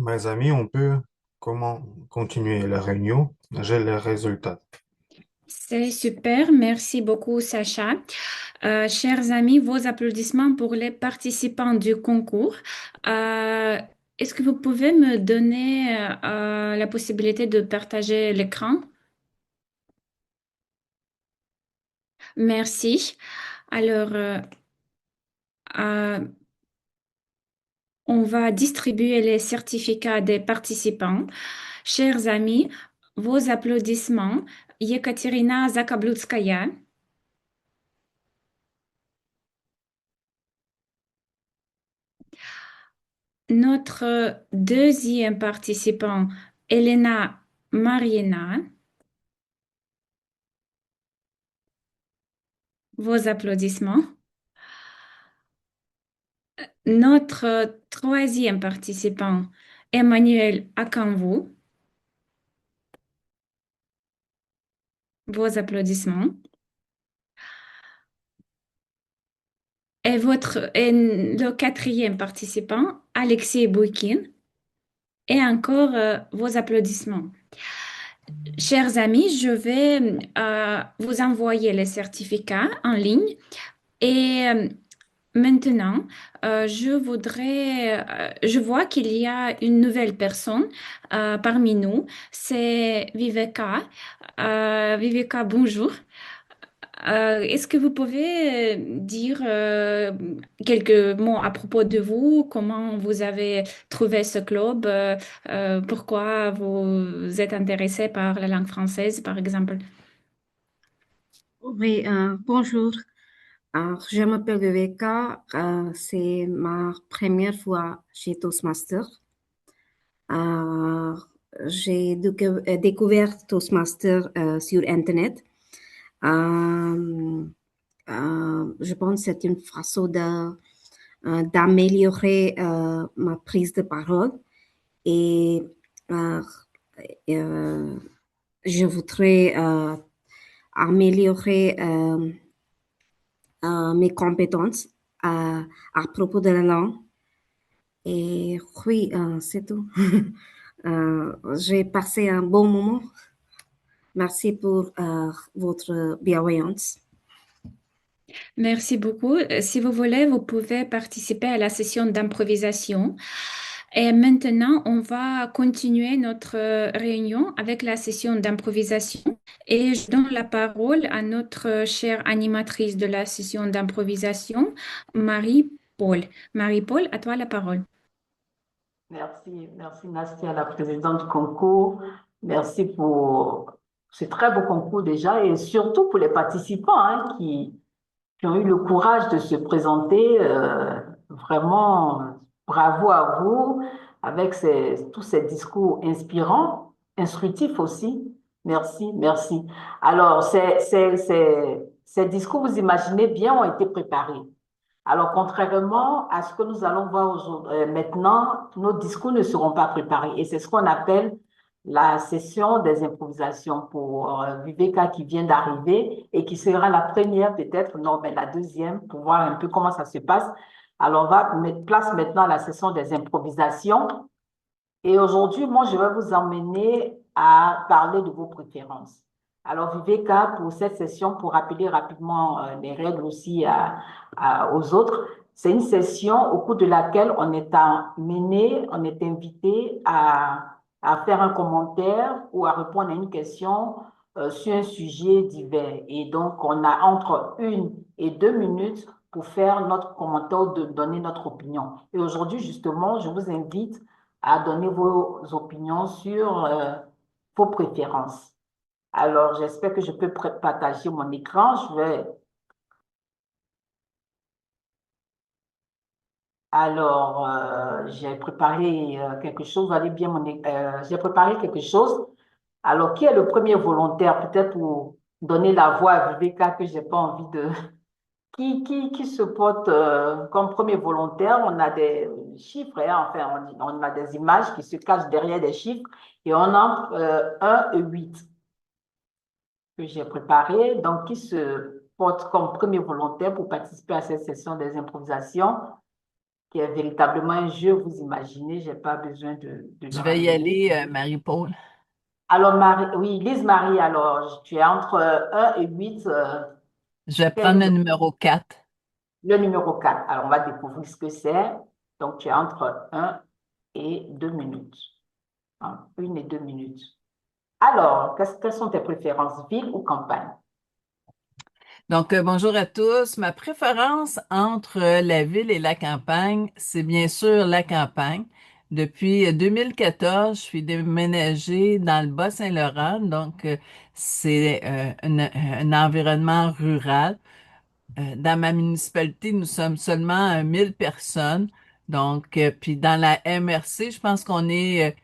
Mes amis, on peut comment continuer la réunion? J'ai les résultats. C'est super, merci beaucoup Sacha. Chers amis, vos applaudissements pour les participants du concours. Euh, Est-ce que vous pouvez me donner la possibilité de partager l'écran? Merci. Alors, euh, on va distribuer les certificats des participants. Chers amis, vos applaudissements. Yekaterina Zakablutskaya. Notre deuxième participant, Elena Mariena. Vos applaudissements. Notre troisième participant, Emmanuel Akanvu. Vos applaudissements. Et le quatrième participant, Alexei Bouykin. Et encore vos applaudissements. Chers amis, je vais vous envoyer les certificats en ligne. Et maintenant, je vois qu'il y a une nouvelle personne parmi nous. C'est Viveka. Viveka, bonjour. Est-ce que vous pouvez dire quelques mots à propos de vous? Comment vous avez trouvé ce club? Pourquoi vous êtes intéressé par la langue française, par exemple? Oui, bonjour. Alors, je m'appelle Viveka. C'est ma première fois chez Toastmaster. Euh, j'ai découvert Toastmaster sur Internet. Euh, je pense que c'est une façon d'améliorer ma prise de parole et euh, euh, je voudrais améliorer mes compétences à propos de la langue. Et oui, c'est tout. J'ai passé un bon moment. Merci pour votre bienveillance. Merci beaucoup. Si vous voulez, vous pouvez participer à la session d'improvisation. Et maintenant, on va continuer notre réunion avec la session d'improvisation. Et je donne la parole à notre chère animatrice de la session d'improvisation, Marie-Paul. Marie-Paul, à toi la parole. Merci Nastia, la présidente du concours. Merci pour ce très beau concours déjà et surtout pour les participants qui ont eu le courage de se présenter. Vraiment, bravo à vous avec tous ces discours inspirants, instructifs aussi. Merci. Alors, ces discours, vous imaginez bien, ont été préparés. Alors, contrairement à ce que nous allons voir maintenant, nos discours ne seront pas préparés. Et c'est ce qu'on appelle la session des improvisations pour Viveka qui vient d'arriver et qui sera la première peut-être, non, mais la deuxième, pour voir un peu comment ça se passe. Alors, on va mettre place maintenant à la session des improvisations. Et aujourd'hui, moi, je vais vous emmener à parler de vos préférences. Alors, Viveka, pour cette session, pour rappeler rapidement les règles aussi aux autres, c'est une session au cours de laquelle on est amené, on est invité à faire un commentaire ou à répondre à une question sur un sujet divers. Et donc, on a entre 1 et 2 minutes pour faire notre commentaire ou de donner notre opinion. Et aujourd'hui, justement, je vous invite à donner vos opinions sur vos préférences. Alors, j'espère que je peux partager mon écran. Alors, j'ai préparé quelque chose. Vous allez bien j'ai préparé quelque chose. Alors, qui est le premier volontaire, peut-être pour donner la voix à Viveka que j'ai pas envie de... Qui se porte comme premier volontaire? On a des chiffres, hein, enfin, on a des images qui se cachent derrière des chiffres et on a 1 et 8 que j'ai préparé. Donc, qui se porte comme premier volontaire pour participer à cette session des improvisations? qui est véritablement un jeu, vous imaginez, j'ai pas besoin de le Je vais y rappeler. aller, Marie-Paul. Alors, Marie, oui, Lise-Marie, alors, tu es entre 1 et 8. Je vais Quel prendre le numéro? numéro 4. Le numéro 4. Alors, on va découvrir ce que c'est. Donc, tu es entre 1 et 2 minutes. 1 et 2 minutes. Alors, quelles sont tes préférences, ville ou campagne? Donc, bonjour à tous. Ma préférence entre la ville et la campagne, c'est bien sûr la campagne. Depuis 2014, je suis déménagée dans le Bas-Saint-Laurent, donc c'est un environnement rural. Dans ma municipalité, nous sommes seulement 1000 personnes. Donc, puis dans la MRC, je pense qu'on est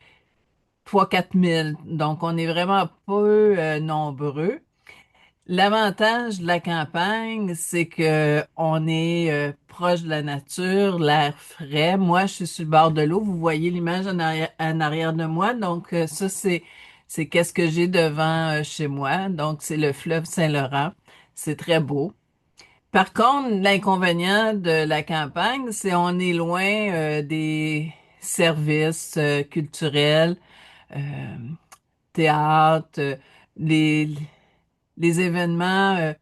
3-4 000. Donc, on est vraiment peu nombreux. L'avantage de la campagne, c'est que on est proche de la nature, l'air frais. Moi, je suis sur le bord de l'eau. Vous voyez l'image en arrière de moi. Donc, ça, c'est qu'est-ce que j'ai devant chez moi. Donc, c'est le fleuve Saint-Laurent. C'est très beau. Par contre, l'inconvénient de la campagne, c'est on est loin des services culturels, euh, théâtre, les les événements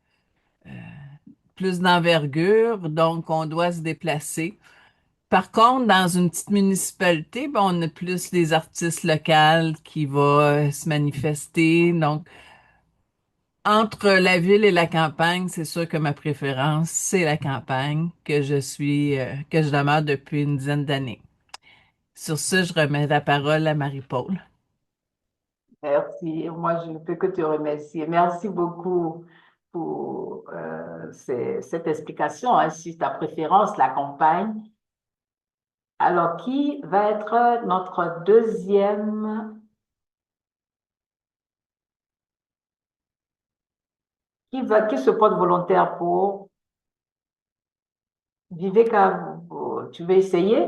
plus d'envergure, donc on doit se déplacer. Par contre, dans une petite municipalité, ben, on a plus les artistes locaux qui vont se manifester. Donc, entre la ville et la campagne, c'est sûr que ma préférence, c'est la campagne que je demeure depuis une dizaine d'années. Sur ce, je remets la parole à Marie-Paul. Merci. Moi, je ne peux que te remercier. Merci beaucoup pour cette explication, hein, sur ta préférence, la campagne. Alors, qui va être notre deuxième, qui se porte volontaire pour Viveka? Tu veux essayer?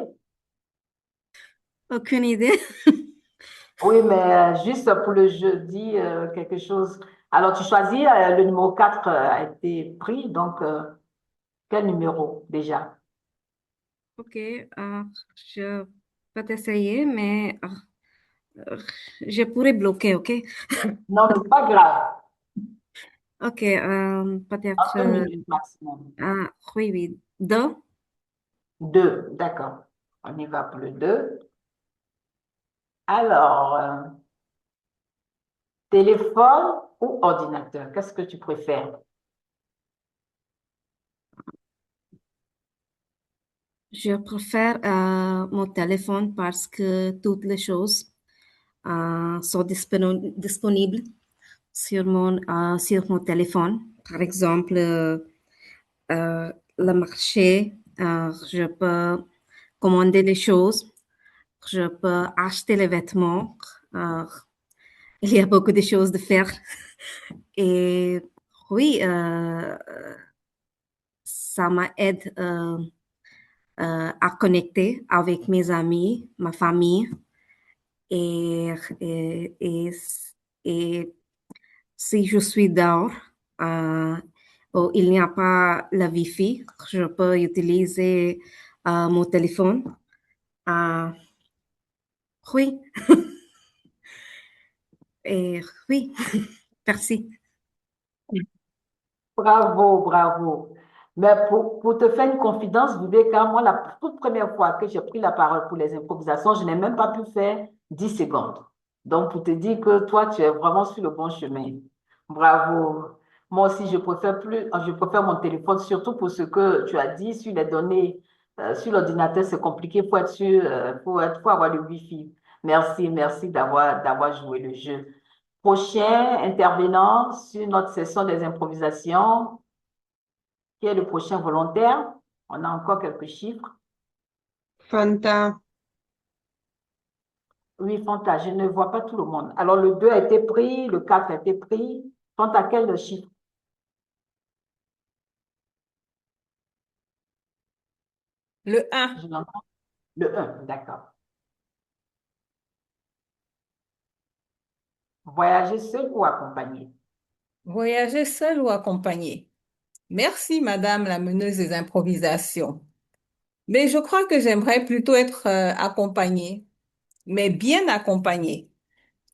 Aucune idée. Oui, mais juste pour le jeudi, quelque chose. Alors, tu choisis, le numéro 4 a été pris, donc quel numéro déjà? Ok, je peux essayer, mais je pourrais bloquer, ok? Non, mais pas grave. Ok, En peut-être, 2 minutes maximum. oui, oui, deux. 2, d'accord. On y va pour le 2. Alors, téléphone ou ordinateur, qu'est-ce que tu préfères? Je préfère mon téléphone parce que toutes les choses sont disponibles sur mon téléphone. Par exemple, le marché, je peux commander les choses, je peux acheter les vêtements. euh, il y a beaucoup de choses de faire. Et oui, ça m'aide à connecter avec mes amis, ma famille. Et, et, et, et si je suis dehors, euh, où il n'y a pas la Wi-Fi, je peux utiliser mon téléphone. Euh, oui, et oui, merci. Bravo, bravo. Mais pour te faire une confidence, Viveka, moi, la toute première fois que j'ai pris la parole pour les improvisations, je n'ai même pas pu faire 10 secondes. Donc, pour te dire que toi, tu es vraiment sur le bon chemin. Bravo. Moi aussi, je préfère mon téléphone, surtout pour ce que tu as dit sur les données, sur l'ordinateur, c'est compliqué, il faut être sûr, faut avoir le Wi-Fi. Merci, merci d'avoir joué le jeu. Prochain intervenant sur notre session des improvisations, qui est le prochain volontaire. On a encore quelques chiffres. Fanta, Oui, Fanta, je ne vois pas tout le monde. Alors, le 2 a été pris, le 4 a été pris. Fanta, quel chiffre? Le 1. Je l'entends. Le 1, d'accord. Voyager seul ou accompagné? Voyager seul ou accompagné? Merci, Madame la meneuse des improvisations. Mais je crois que j'aimerais plutôt être accompagnée, mais bien accompagnée.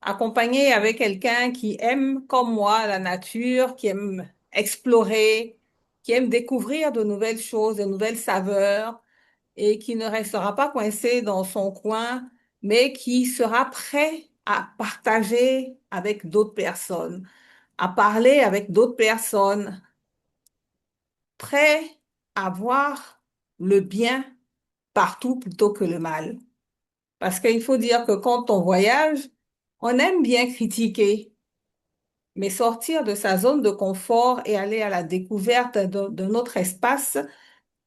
Accompagnée avec quelqu'un qui aime, comme moi, la nature, qui aime explorer, qui aime découvrir de nouvelles choses, de nouvelles saveurs, et qui ne restera pas coincé dans son coin, mais qui sera prêt à partager avec d'autres personnes, à parler avec d'autres personnes, prêt à voir le bien partout plutôt que le mal. Parce qu'il faut dire que quand on voyage, on aime bien critiquer, mais sortir de sa zone de confort et aller à la découverte de notre espace,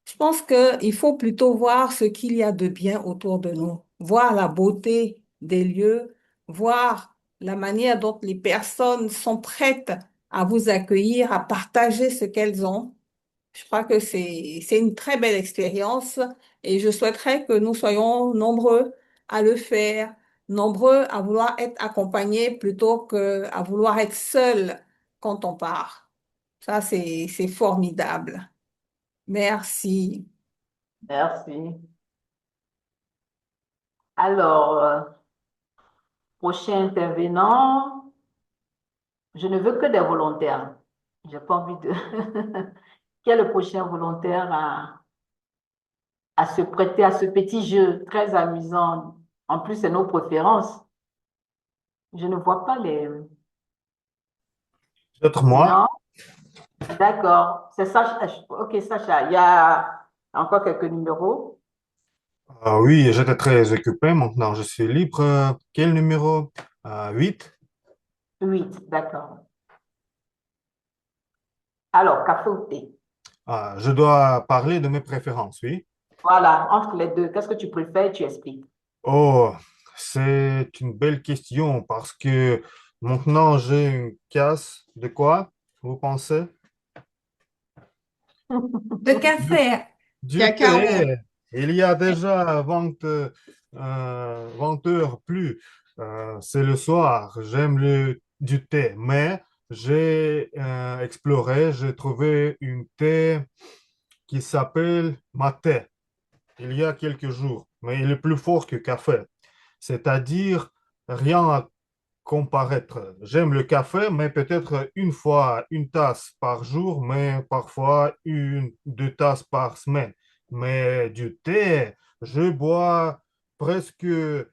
je pense qu'il faut plutôt voir ce qu'il y a de bien autour de nous, voir la beauté des lieux, voir la manière dont les personnes sont prêtes à vous accueillir, à partager ce qu'elles ont. Je crois que c'est une très belle expérience et je souhaiterais que nous soyons nombreux à le faire, nombreux à vouloir être accompagnés plutôt que à vouloir être seuls quand on part. Ça, c'est formidable. Merci. Merci. Alors, prochain intervenant, je ne veux que des volontaires. J'ai pas envie de... Qui est le prochain volontaire à se prêter à ce petit jeu très amusant? En plus, c'est nos préférences. Je ne vois pas les... Peut-être moi. Non, d'accord. C'est Sacha. Ok, Sacha, il y a encore quelques numéros. Ah oui, j'étais très occupé. Maintenant, je suis libre. Quel numéro? 8. 8, d'accord. Alors, café ou thé? Je dois parler de mes préférences, oui. Voilà, entre les deux, qu'est-ce que tu préfères? Tu expliques. Oh, c'est une belle question parce que maintenant j'ai une casse de quoi, vous pensez? De café. Du Cacao. thé. Il y a déjà 20 heures plus. C'est le soir. J'aime du thé, mais j'ai exploré, j'ai trouvé une thé qui s'appelle Maté il y a quelques jours, mais il est plus fort que café. C'est-à-dire rien à comparaître. J'aime le café, mais peut-être une fois une tasse par jour, mais parfois une, deux tasses par semaine. Mais du thé, je bois presque 2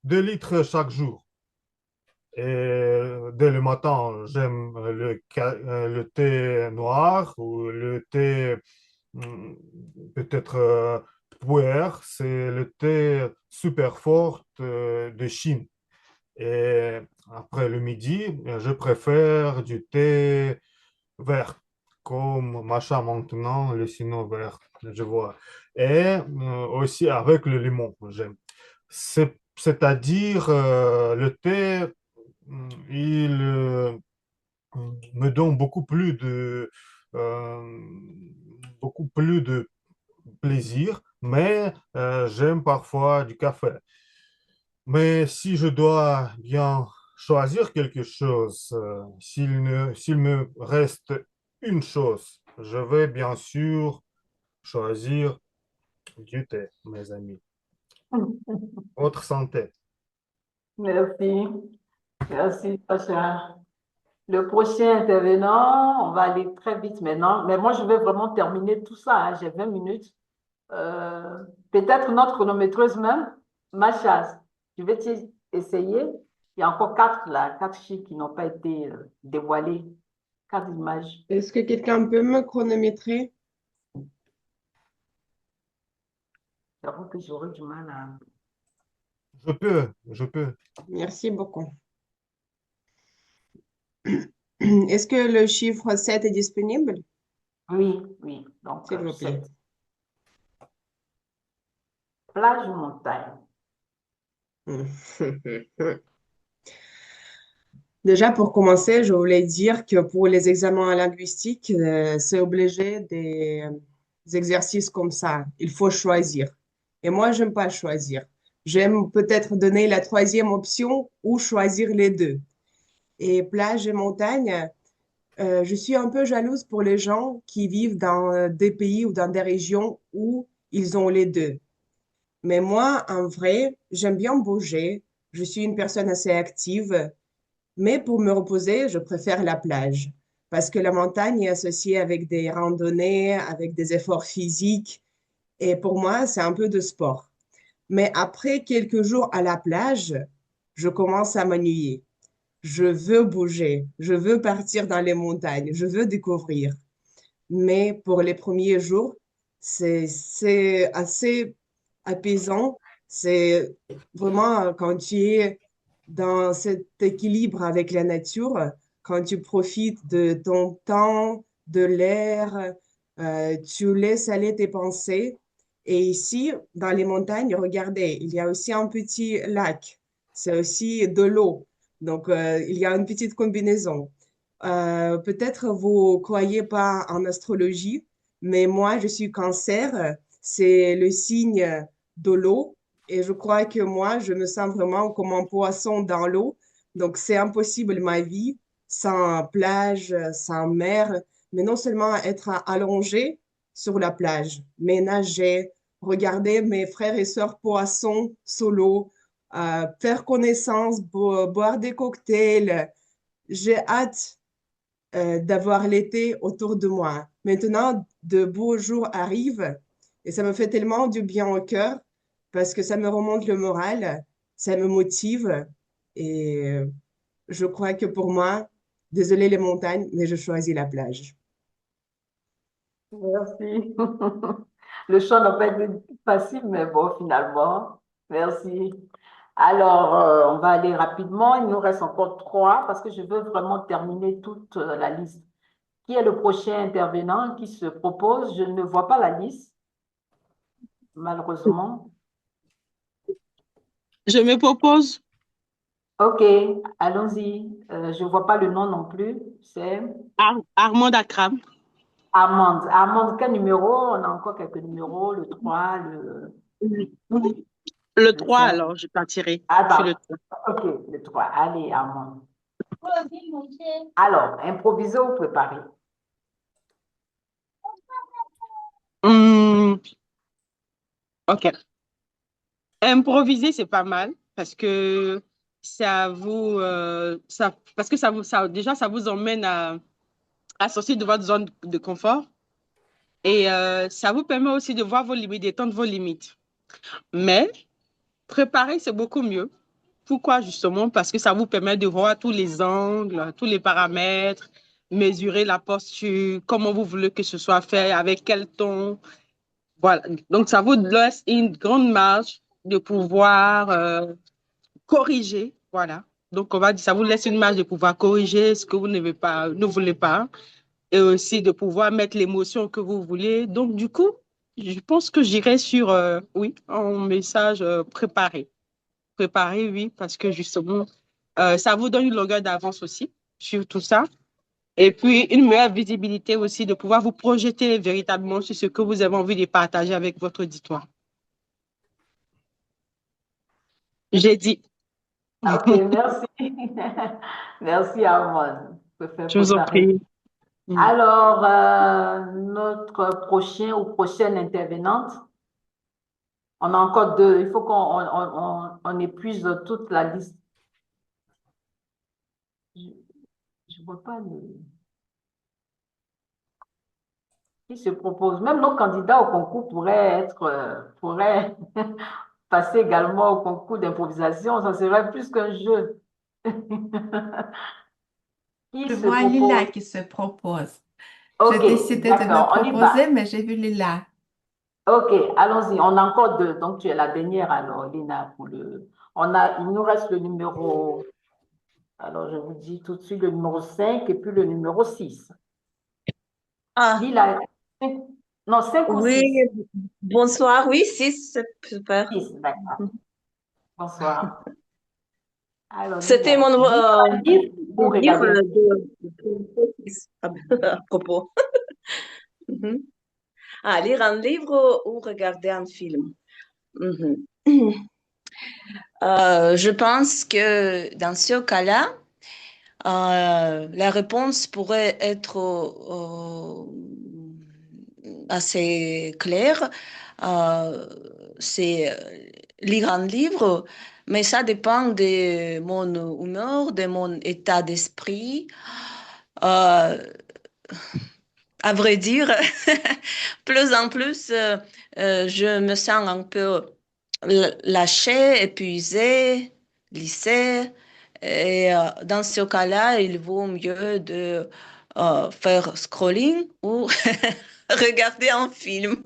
litres chaque jour. Et dès le matin, j'aime le thé noir ou le thé peut-être puer, c'est le thé super fort de Chine. Et après le midi, je préfère du thé vert, comme Macha maintenant, le sino vert, je vois. Et aussi avec le limon, j'aime. C'est-à-dire, le thé, il me donne euh, beaucoup plus de plaisir, mais j'aime parfois du café. Mais si je dois bien choisir quelque chose, s'il me reste une chose, je vais bien sûr choisir du thé, mes amis. Votre santé. Merci. Merci, Sacha. Le prochain intervenant, on va aller très vite maintenant, mais moi, je vais vraiment terminer tout ça, hein. J'ai 20 minutes. Peut-être notre chronométreuse même, Macha, je vais essayer. Il y a encore 4 là, 4 chiffres qui n'ont pas été dévoilés, 4 images. Est-ce que quelqu'un peut me chronométrer? J'avoue que j'aurais du mal à... Je peux. Merci beaucoup. Est-ce que le chiffre 7 est disponible? Oui, oui. Donc, S'il vous plaît. 7. Plage ou montagne? Déjà, pour commencer, je voulais dire que pour les examens linguistiques, c'est obligé des exercices comme ça. Il faut choisir. Et moi, j'aime pas choisir. J'aime peut-être donner la troisième option ou choisir les deux. Et plage et montagne, je suis un peu jalouse pour les gens qui vivent dans des pays ou dans des régions où ils ont les deux. Mais moi, en vrai, j'aime bien bouger. Je suis une personne assez active. Mais pour me reposer, je préfère la plage parce que la montagne est associée avec des randonnées, avec des efforts physiques. Et pour moi, c'est un peu de sport. Mais après quelques jours à la plage, je commence à m'ennuyer. Je veux bouger, je veux partir dans les montagnes, je veux découvrir. Mais pour les premiers jours, c'est assez apaisant. C'est vraiment quand tu es dans cet équilibre avec la nature, quand tu profites de ton temps, de l'air, tu laisses aller tes pensées. Et ici, dans les montagnes, regardez, il y a aussi un petit lac. C'est aussi de l'eau. Donc, il y a une petite combinaison. Peut-être vous croyez pas en astrologie, mais moi, je suis cancer. C'est le signe de l'eau. Et je crois que moi, je me sens vraiment comme un poisson dans l'eau. Donc, c'est impossible ma vie sans plage, sans mer, mais non seulement être allongé sur la plage, mais nager, regarder mes frères et sœurs poissons solo, faire connaissance, boire des cocktails. J'ai hâte d'avoir l'été autour de moi. Maintenant, de beaux jours arrivent et ça me fait tellement du bien au cœur parce que ça me remonte le moral, ça me motive et je crois que pour moi, désolé les montagnes, mais je choisis la plage. Merci. Le chant n'a pas été facile, mais bon, finalement, merci. Alors, on va aller rapidement. Il nous reste encore trois parce que je veux vraiment terminer toute la liste. Qui est le prochain intervenant qui se propose? Je ne vois pas la liste, malheureusement. Je me propose OK, allons-y. Je ne vois pas le nom non plus. C'est Armand Akram. Armande. Armande, quel numéro? On a encore quelques numéros, le 3, Le le 3, 5. alors, je partirai. Ah, Je suis le bah, 3. OK, le 3. Allez, Armande. Alors, improviser ou préparer? Hmm, ok. Improviser, c'est pas mal parce que parce que déjà, ça vous emmène à sortir de votre zone de confort et ça vous permet aussi de voir vos limites, d'étendre vos limites. Mais préparer, c'est beaucoup mieux. Pourquoi justement? Parce que ça vous permet de voir tous les angles, tous les paramètres, mesurer la posture, comment vous voulez que ce soit fait, avec quel ton. Voilà. Donc, ça vous laisse une grande marge de pouvoir corriger. Voilà. Donc, on va dire, ça vous laisse une marge de pouvoir corriger ce que vous ne voulez pas et aussi de pouvoir mettre l'émotion que vous voulez. Donc, du coup, je pense que j'irai sur, oui, un message préparé. Préparé, oui, parce que justement, ça vous donne une longueur d'avance aussi sur tout ça. Et puis, une meilleure visibilité aussi de pouvoir vous projeter véritablement sur ce que vous avez envie de partager avec votre auditoire. J'ai dit. OK, merci. Merci, Armande. Je préfère Je vous en préparer. prie. Alors, notre prochain ou prochaine intervenante, on a encore deux. Il faut qu'on épuise toute la liste. Je ne vois pas qui se propose. Même nos candidats au concours pourraient passer également au concours d'improvisation. Ça serait plus qu'un jeu. Qui Je se vois Lila propose? qui se propose. J'ai OK, décidé de me d'accord, on y va. proposer, mais j'ai vu Lila. OK, allons-y. On a encore deux. Donc, tu es la dernière alors, Lina, il nous reste le numéro. Alors, je vous dis tout de suite le numéro 5 et puis le numéro 6. Ah, Lila, non, 5 ou oui, 6? bonsoir. Oui, si, c'est super. 6, d'accord. Bonsoir. Alors, C'était Lila, mon lire ou dire regarder? à propos. Mhm. Ah, lire un livre ou regarder un film. Mhm. Je pense que dans ce cas-là, la réponse pourrait être assez claire. c'est lire un livre, mais ça dépend de mon humeur, de mon état d'esprit. Euh, à vrai dire, plus en plus, je me sens un peu lâchée, épuisée, lissée. Et dans ce cas-là, il vaut mieux de faire scrolling ou regarder un film.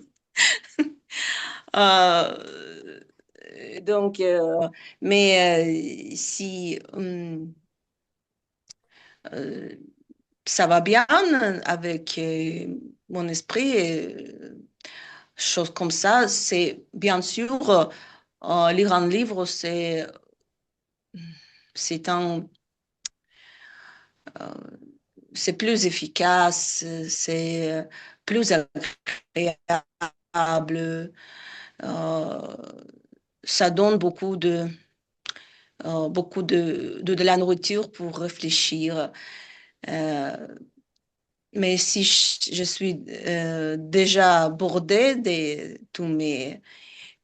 Euh, donc, mais si euh, ça va bien avec mon esprit, choses comme ça, c'est bien sûr lire un livre, c'est un, euh, c'est plus efficace, c'est plus agréable, euh, ça donne beaucoup de la nourriture pour réfléchir. Euh, mais si je suis déjà bordée de tous mes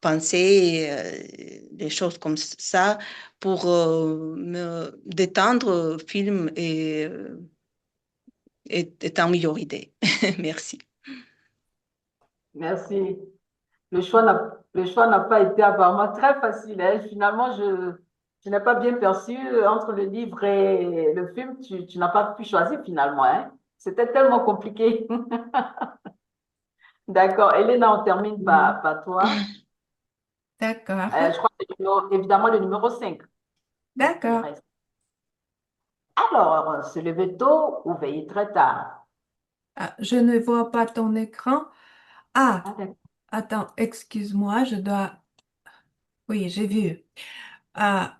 pensées, des choses comme ça, pour me détendre, film est une meilleure idée. Merci. Merci. Le choix n'a pas été apparemment très facile, hein. Finalement, je n'ai pas bien perçu entre le livre et le film. Tu n'as pas pu choisir finalement, hein. C'était tellement compliqué. D'accord. Elena, on termine par toi. D'accord. Je crois que évidemment le numéro 5. D'accord. Alors, se lever tôt ou veiller très tard? Ah, je ne vois pas ton écran. Ah, Ah, d'accord. attends, excuse-moi, je dois... Oui, j'ai vu. Ah,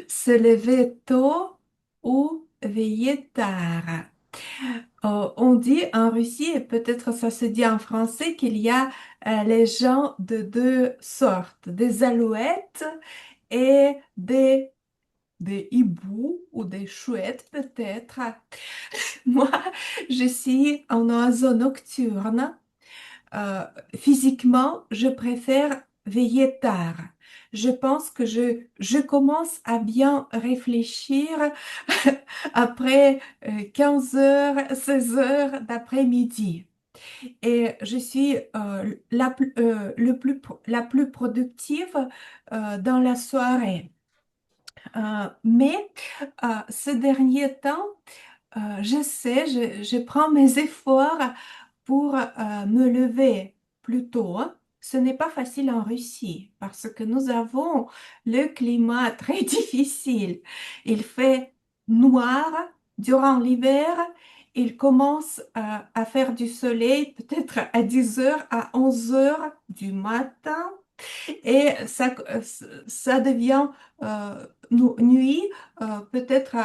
se lever tôt ou veiller tard. On dit en Russie, et peut-être ça se dit en français, qu'il y a les gens de deux sortes, des alouettes et des hiboux ou des chouettes peut-être. Moi, je suis un oiseau nocturne. Euh, Physiquement, je préfère veiller tard. Je pense que je commence à bien réfléchir après 15 heures, 16 heures d'après-midi. Et je suis la plus productive dans la soirée. Mais ce dernier temps, je prends mes efforts pour me lever plus tôt. Ce n'est pas facile en Russie parce que nous avons le climat très difficile. Il fait noir durant l'hiver. Il commence à faire du soleil peut-être à 10 heures, à 11 heures du matin. Et ça devient nuit peut-être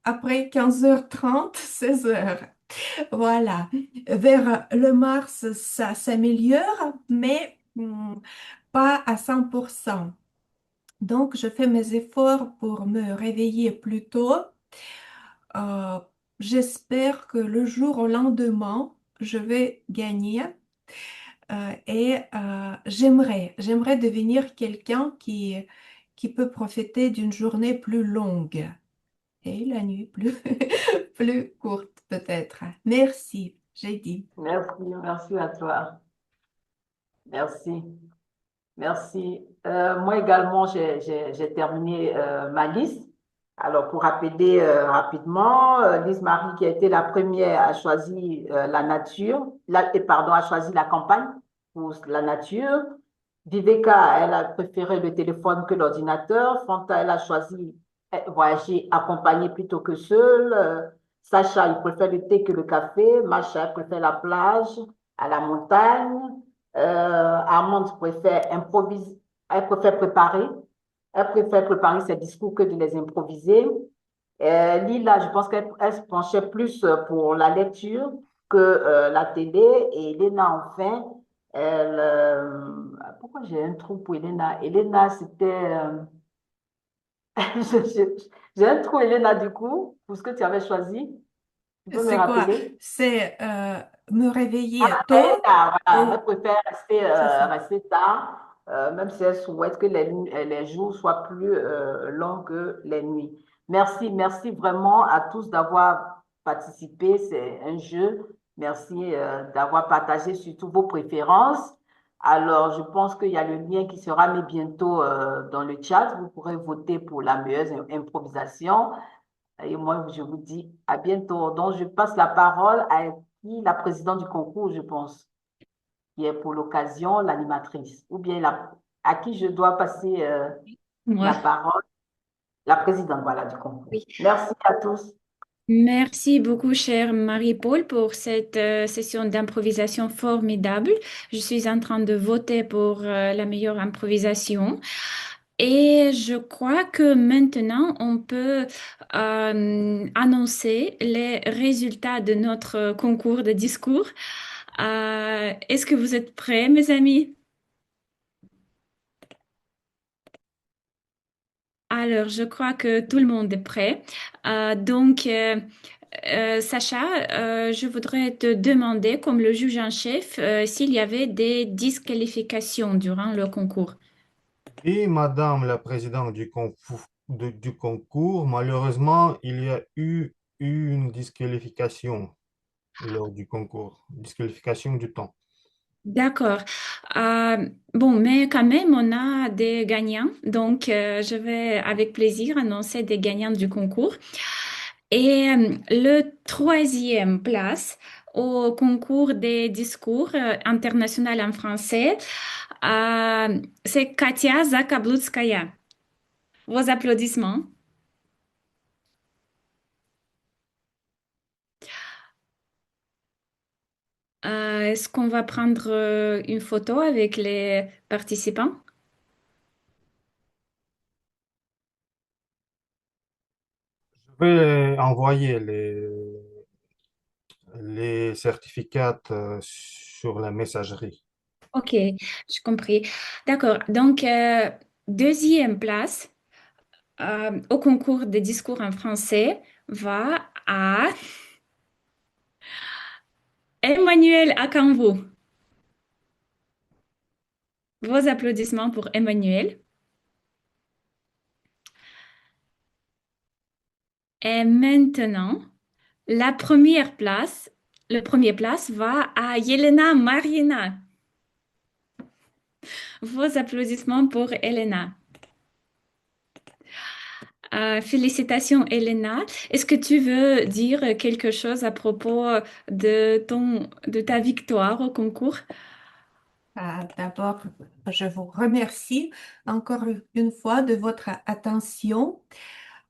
après 15h30, 16 heures. Voilà. Vers le mars, ça s'améliore, mais pas à 100%. Donc, je fais mes efforts pour me réveiller plus tôt. Euh, J'espère que le jour au lendemain, je vais gagner. J'aimerais devenir quelqu'un qui peut profiter d'une journée plus longue et la nuit plus, plus courte peut-être. Merci, j'ai dit. Merci à toi. Merci. Merci. Moi également, j'ai terminé ma liste. Alors, pour rappeler rapidement, Lise Marie, qui a été la première, a choisi la nature, pardon, a choisi la campagne pour la nature. Viveka, elle a préféré le téléphone que l'ordinateur. Fanta, elle a choisi voyager accompagnée plutôt que seule. Sacha, il préfère le thé que le café. Macha, elle préfère la plage, à la montagne. Armande préfère improviser, elle préfère préparer. Elle préfère préparer ses discours que de les improviser. Lila, je pense qu'elle se penchait plus pour la lecture que la télé. Et Elena, enfin, pourquoi j'ai un trou pour Elena? Elena, c'était... j'ai un trou, Elena, du coup, pour ce que tu avais choisi. Tu peux me C'est quoi? rappeler? C'est me réveiller Elle, tôt voilà, elle ou préfère rester, c'est ça? rester tard, même si elle souhaite que les jours soient plus longs que les nuits. Merci, merci vraiment à tous d'avoir participé. C'est un jeu. Merci d'avoir partagé surtout vos préférences. Alors, je pense qu'il y a le lien qui sera mis bientôt dans le chat. Vous pourrez voter pour la meilleure improvisation. Et moi, je vous dis à bientôt. Donc, je passe la parole à qui? La présidente du concours, je pense, qui est pour l'occasion l'animatrice. Ou bien à qui je dois passer la Moi. parole? La présidente, voilà, du concours. Oui. Merci à tous. Merci beaucoup, chère Marie-Paul, pour cette session d'improvisation formidable. Je suis en train de voter pour la meilleure improvisation. Et je crois que maintenant, on peut annoncer les résultats de notre concours de discours. Est-ce que vous êtes prêts, mes amis? Alors, je crois que tout le monde est prêt. Sacha, je voudrais te demander, comme le juge en chef, s'il y avait des disqualifications durant le concours. Et Madame la présidente du concours, malheureusement, il y a eu une disqualification lors du concours, disqualification du temps. D'accord. Bon, mais quand même, on a des gagnants. Donc, je vais avec plaisir annoncer des gagnants du concours. Et le troisième place au concours des discours international en français, c'est Katia Zakablutskaya. Vos applaudissements. Est-ce qu'on va prendre une photo avec les participants? Je vais envoyer les certificats sur la messagerie. Ok, j'ai compris. D'accord. Donc, deuxième place au concours des discours en français va à Emmanuel Akanvo. Vos applaudissements pour Emmanuel. Et maintenant, la première place, le premier place va à Yelena Marina. Vos applaudissements pour Elena. Félicitations, Elena. Est-ce que tu veux dire quelque chose à propos de ta victoire au concours? D'abord, je vous remercie encore une fois de votre attention.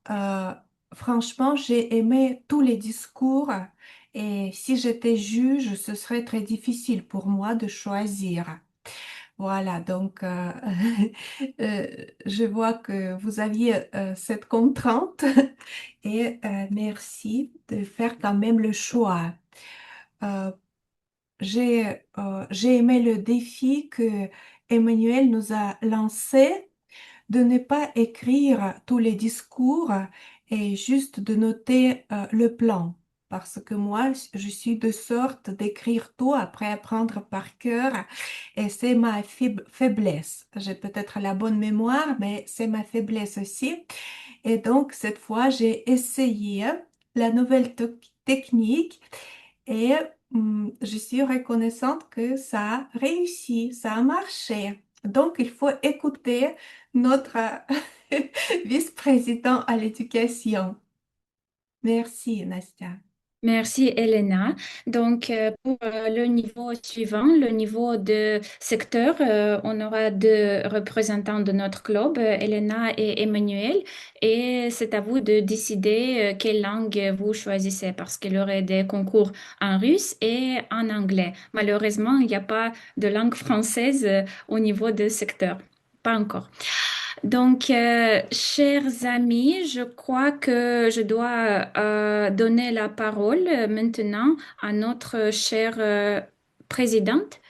Euh, Franchement, j'ai aimé tous les discours et si j'étais juge, ce serait très difficile pour moi de choisir. Voilà, donc euh, je vois que vous aviez cette contrainte et merci de faire quand même le choix. Euh, j'ai aimé le défi que Emmanuel nous a lancé de ne pas écrire tous les discours et juste de noter le plan. Parce que moi, je suis de sorte d'écrire tout après apprendre par cœur et c'est ma faiblesse. J'ai peut-être la bonne mémoire, mais c'est ma faiblesse aussi. Et donc, cette fois, j'ai essayé la nouvelle technique et je suis reconnaissante que ça a réussi, ça a marché. Donc, il faut écouter notre vice-président à l'éducation. Merci, Nastia. Merci, Elena. Donc, pour le niveau suivant, le niveau de secteur, on aura deux représentants de notre club, Elena et Emmanuel, et c'est à vous de décider quelle langue vous choisissez parce qu'il y aurait des concours en russe et en anglais. Malheureusement, il n'y a pas de langue française au niveau de secteur. Pas encore. Donc, chers amis, je crois que je dois donner la parole maintenant à notre chère présidente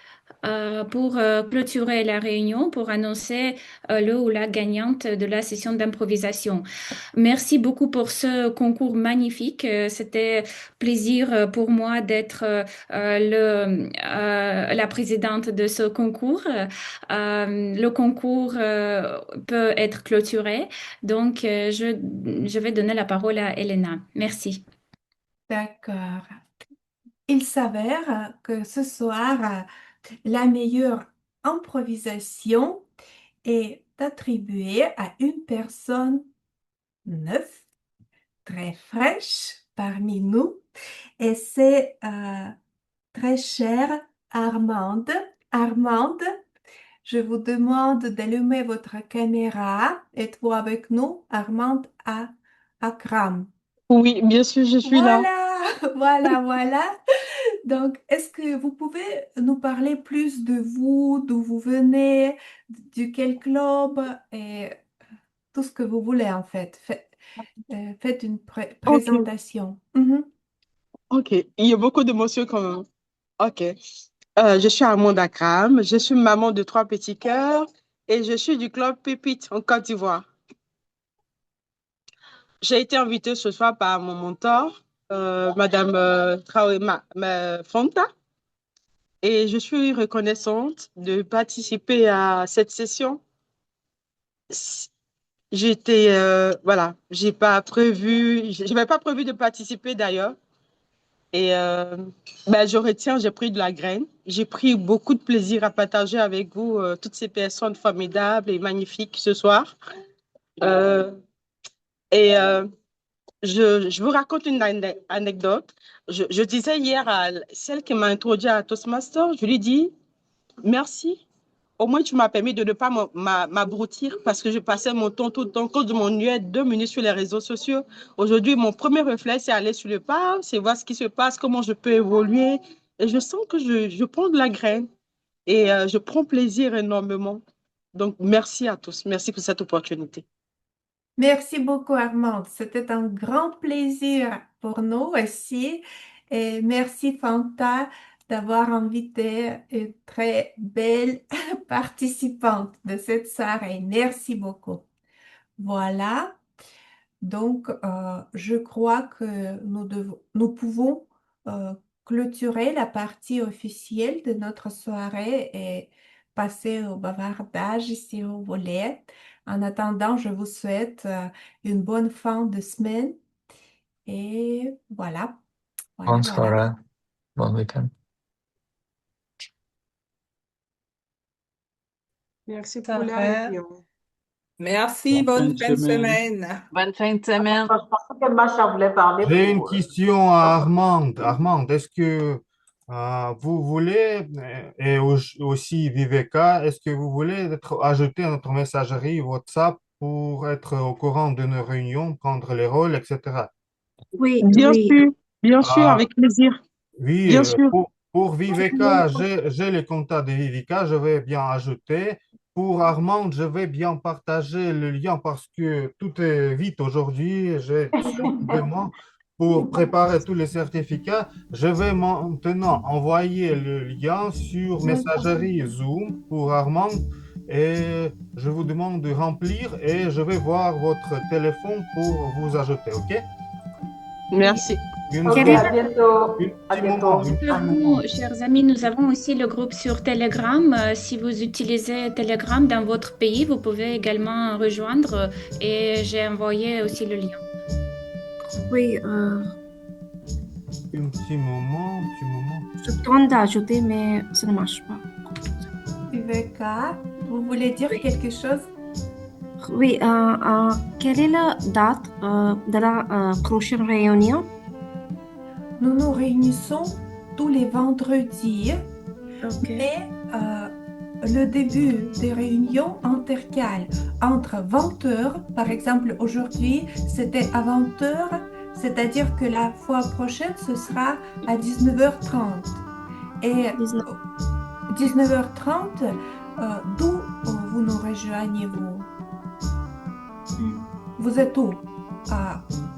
pour clôturer la réunion, pour annoncer le ou la gagnante de la session d'improvisation. Merci beaucoup pour ce concours magnifique. C'était plaisir pour moi d'être la présidente de ce concours. Le concours peut être clôturé. Donc, je vais donner la parole à Elena. Merci. D'accord. Il s'avère que ce soir, la meilleure improvisation est attribuée à une personne neuve, très fraîche parmi nous, et c'est très chère Armande. Armande, je vous demande d'allumer votre caméra. Êtes-vous avec nous, Armande à Akram? Oui, bien sûr, je suis là. Voilà. Donc, est-ce que vous pouvez nous parler plus de vous, d'où vous venez, du quel club et tout ce que vous voulez en fait. Faites une Ok, présentation. Mhm. ok. Il y a beaucoup d'émotions quand même. Ok. Je suis Armande Akram, je suis maman de 3 petits cœurs et je suis du club Pépite en Côte d'Ivoire. J'ai été invitée ce soir par mon mentor, Madame Traoré Fanta, et je suis reconnaissante de participer à cette session. Voilà, j'avais pas prévu de participer d'ailleurs. Et je retiens, j'ai pris de la graine. J'ai pris beaucoup de plaisir à partager avec vous toutes ces personnes formidables et magnifiques ce soir. Euh, et je vous raconte une anecdote. Je disais hier à celle qui m'a introduit à Toastmaster, je lui dis merci. Au moins, tu m'as permis de ne pas m'abrutir parce que je passais mon temps tout le temps, quand je m'ennuyais 2 minutes sur les réseaux sociaux. Aujourd'hui, mon premier réflexe, c'est aller sur le pas, c'est voir ce qui se passe, comment je peux évoluer. Et je sens que je prends de la graine et je prends plaisir énormément. Donc, merci à tous. Merci pour cette opportunité. Merci beaucoup, Armande. C'était un grand plaisir pour nous aussi. Et merci, Fanta, d'avoir invité une très belle participante de cette soirée. Merci beaucoup. Voilà. Donc, je crois que nous pouvons clôturer la partie officielle de notre soirée et passer au bavardage si vous voulez. En attendant, je vous souhaite une bonne fin de semaine et voilà. Bonne soirée, bon week-end. Merci pour la réunion. Merci, bonne fin de semaine. Bonne fin de semaine. Je pensais que Macha voulait parler. J'ai une question à Armande. Armande, est-ce que vous voulez, et aussi Viveka, est-ce que vous voulez être ajouté à notre messagerie WhatsApp pour être au courant de nos réunions, prendre les rôles, etc.? Oui, Bien oui. sûr, bien sûr, Ah, avec plaisir. oui, Bien sûr. pour Viveka, j'ai le contact de Viveka, je vais bien ajouter. Pour Armande, je vais bien partager le lien parce que tout est vite aujourd'hui. J'ai simplement pour préparer tous les certificats. Je vais maintenant envoyer le lien sur messagerie Zoom pour Armande et je vous demande de remplir et je vais voir votre téléphone pour vous ajouter, ok? Merci. Ok, à bientôt. À bientôt. Chers amis, nous avons aussi le groupe sur Telegram. Si vous utilisez Telegram dans votre pays, vous pouvez également rejoindre et j'ai envoyé aussi le lien. Oui, Un petit moment. je tente d'ajouter, mais ça ne marche pas. Viveka, vous voulez dire quelque chose? Oui, quelle est la date de la prochaine réunion? Nous nous réunissons tous les vendredis, mais le début des réunions intercale entre 20h, par exemple aujourd'hui c'était à 20h, c'est-à-dire que la fois prochaine ce sera à 19h30. Et 19h30, d'où vous nous rejoignez-vous? Vous êtes où?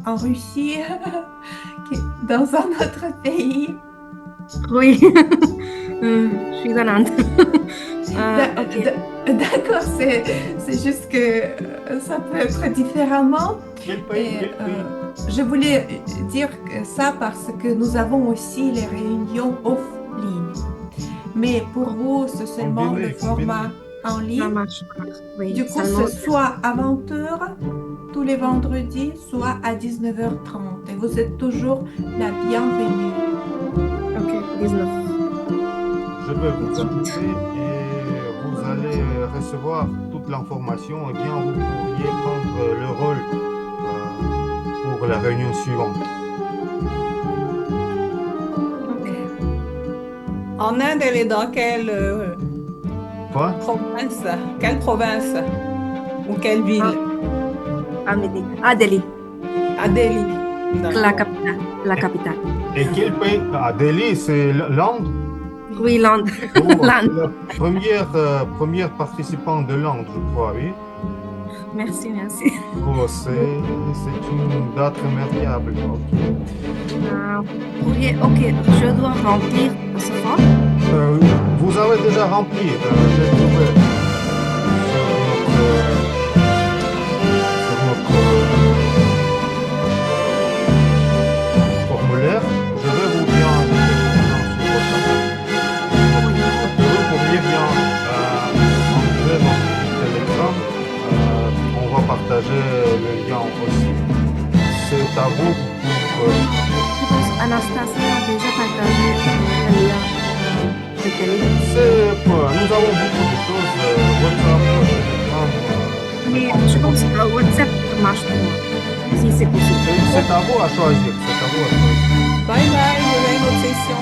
En Russie? Dans un autre pays? Oui, Je suis en Inde. Ok. D'accord, c'est juste que ça peut être différemment. Et je voulais dire ça parce que nous avons aussi les réunions off-ligne. Mais pour vous, c'est seulement le format en Ça ligne. marche pas. Oui, Du coup, seulement. c'est soit à 20h tous les vendredis, soit à 19h30. Et vous êtes toujours la bienvenue. Ok, 19. Je vais vous inviter et vous allez recevoir toute l'information. Et bien, vous pourriez prendre le rôle pour la réunion suivante. Ok. En Inde, elle est dans quelle Quoi? province? Quelle province? Ou quelle ville? À Delhi, À Delhi. la D'accord. capitale. La capitale. Et quel pays? À Delhi, c'est l'Inde? Oui, l'Inde. Oh, c'est L'Inde. la première participante de l'Inde, je crois, oui. Merci, merci. Oh, c'est une date remarquable. Ok. Ok, je dois remplir ce forme. Vous avez déjà rempli, j'ai trouvé sur notre formulaire. Je vais vous bien ajouter maintenant sur WhatsApp. Vous pourriez bien entrer dans le Telegram. On va partager le lien aussi. C'est à vous pour... Je pense qu'Anastasia a déjà partagé le lien de Telegram. Nous avons beaucoup de choses, WhatsApp, Telegram. Mais je pense que WhatsApp marche pour moi, si c'est possible. C'est à vous à choisir. C'est à vous à choisir. Bye bye, je vais à une autre session.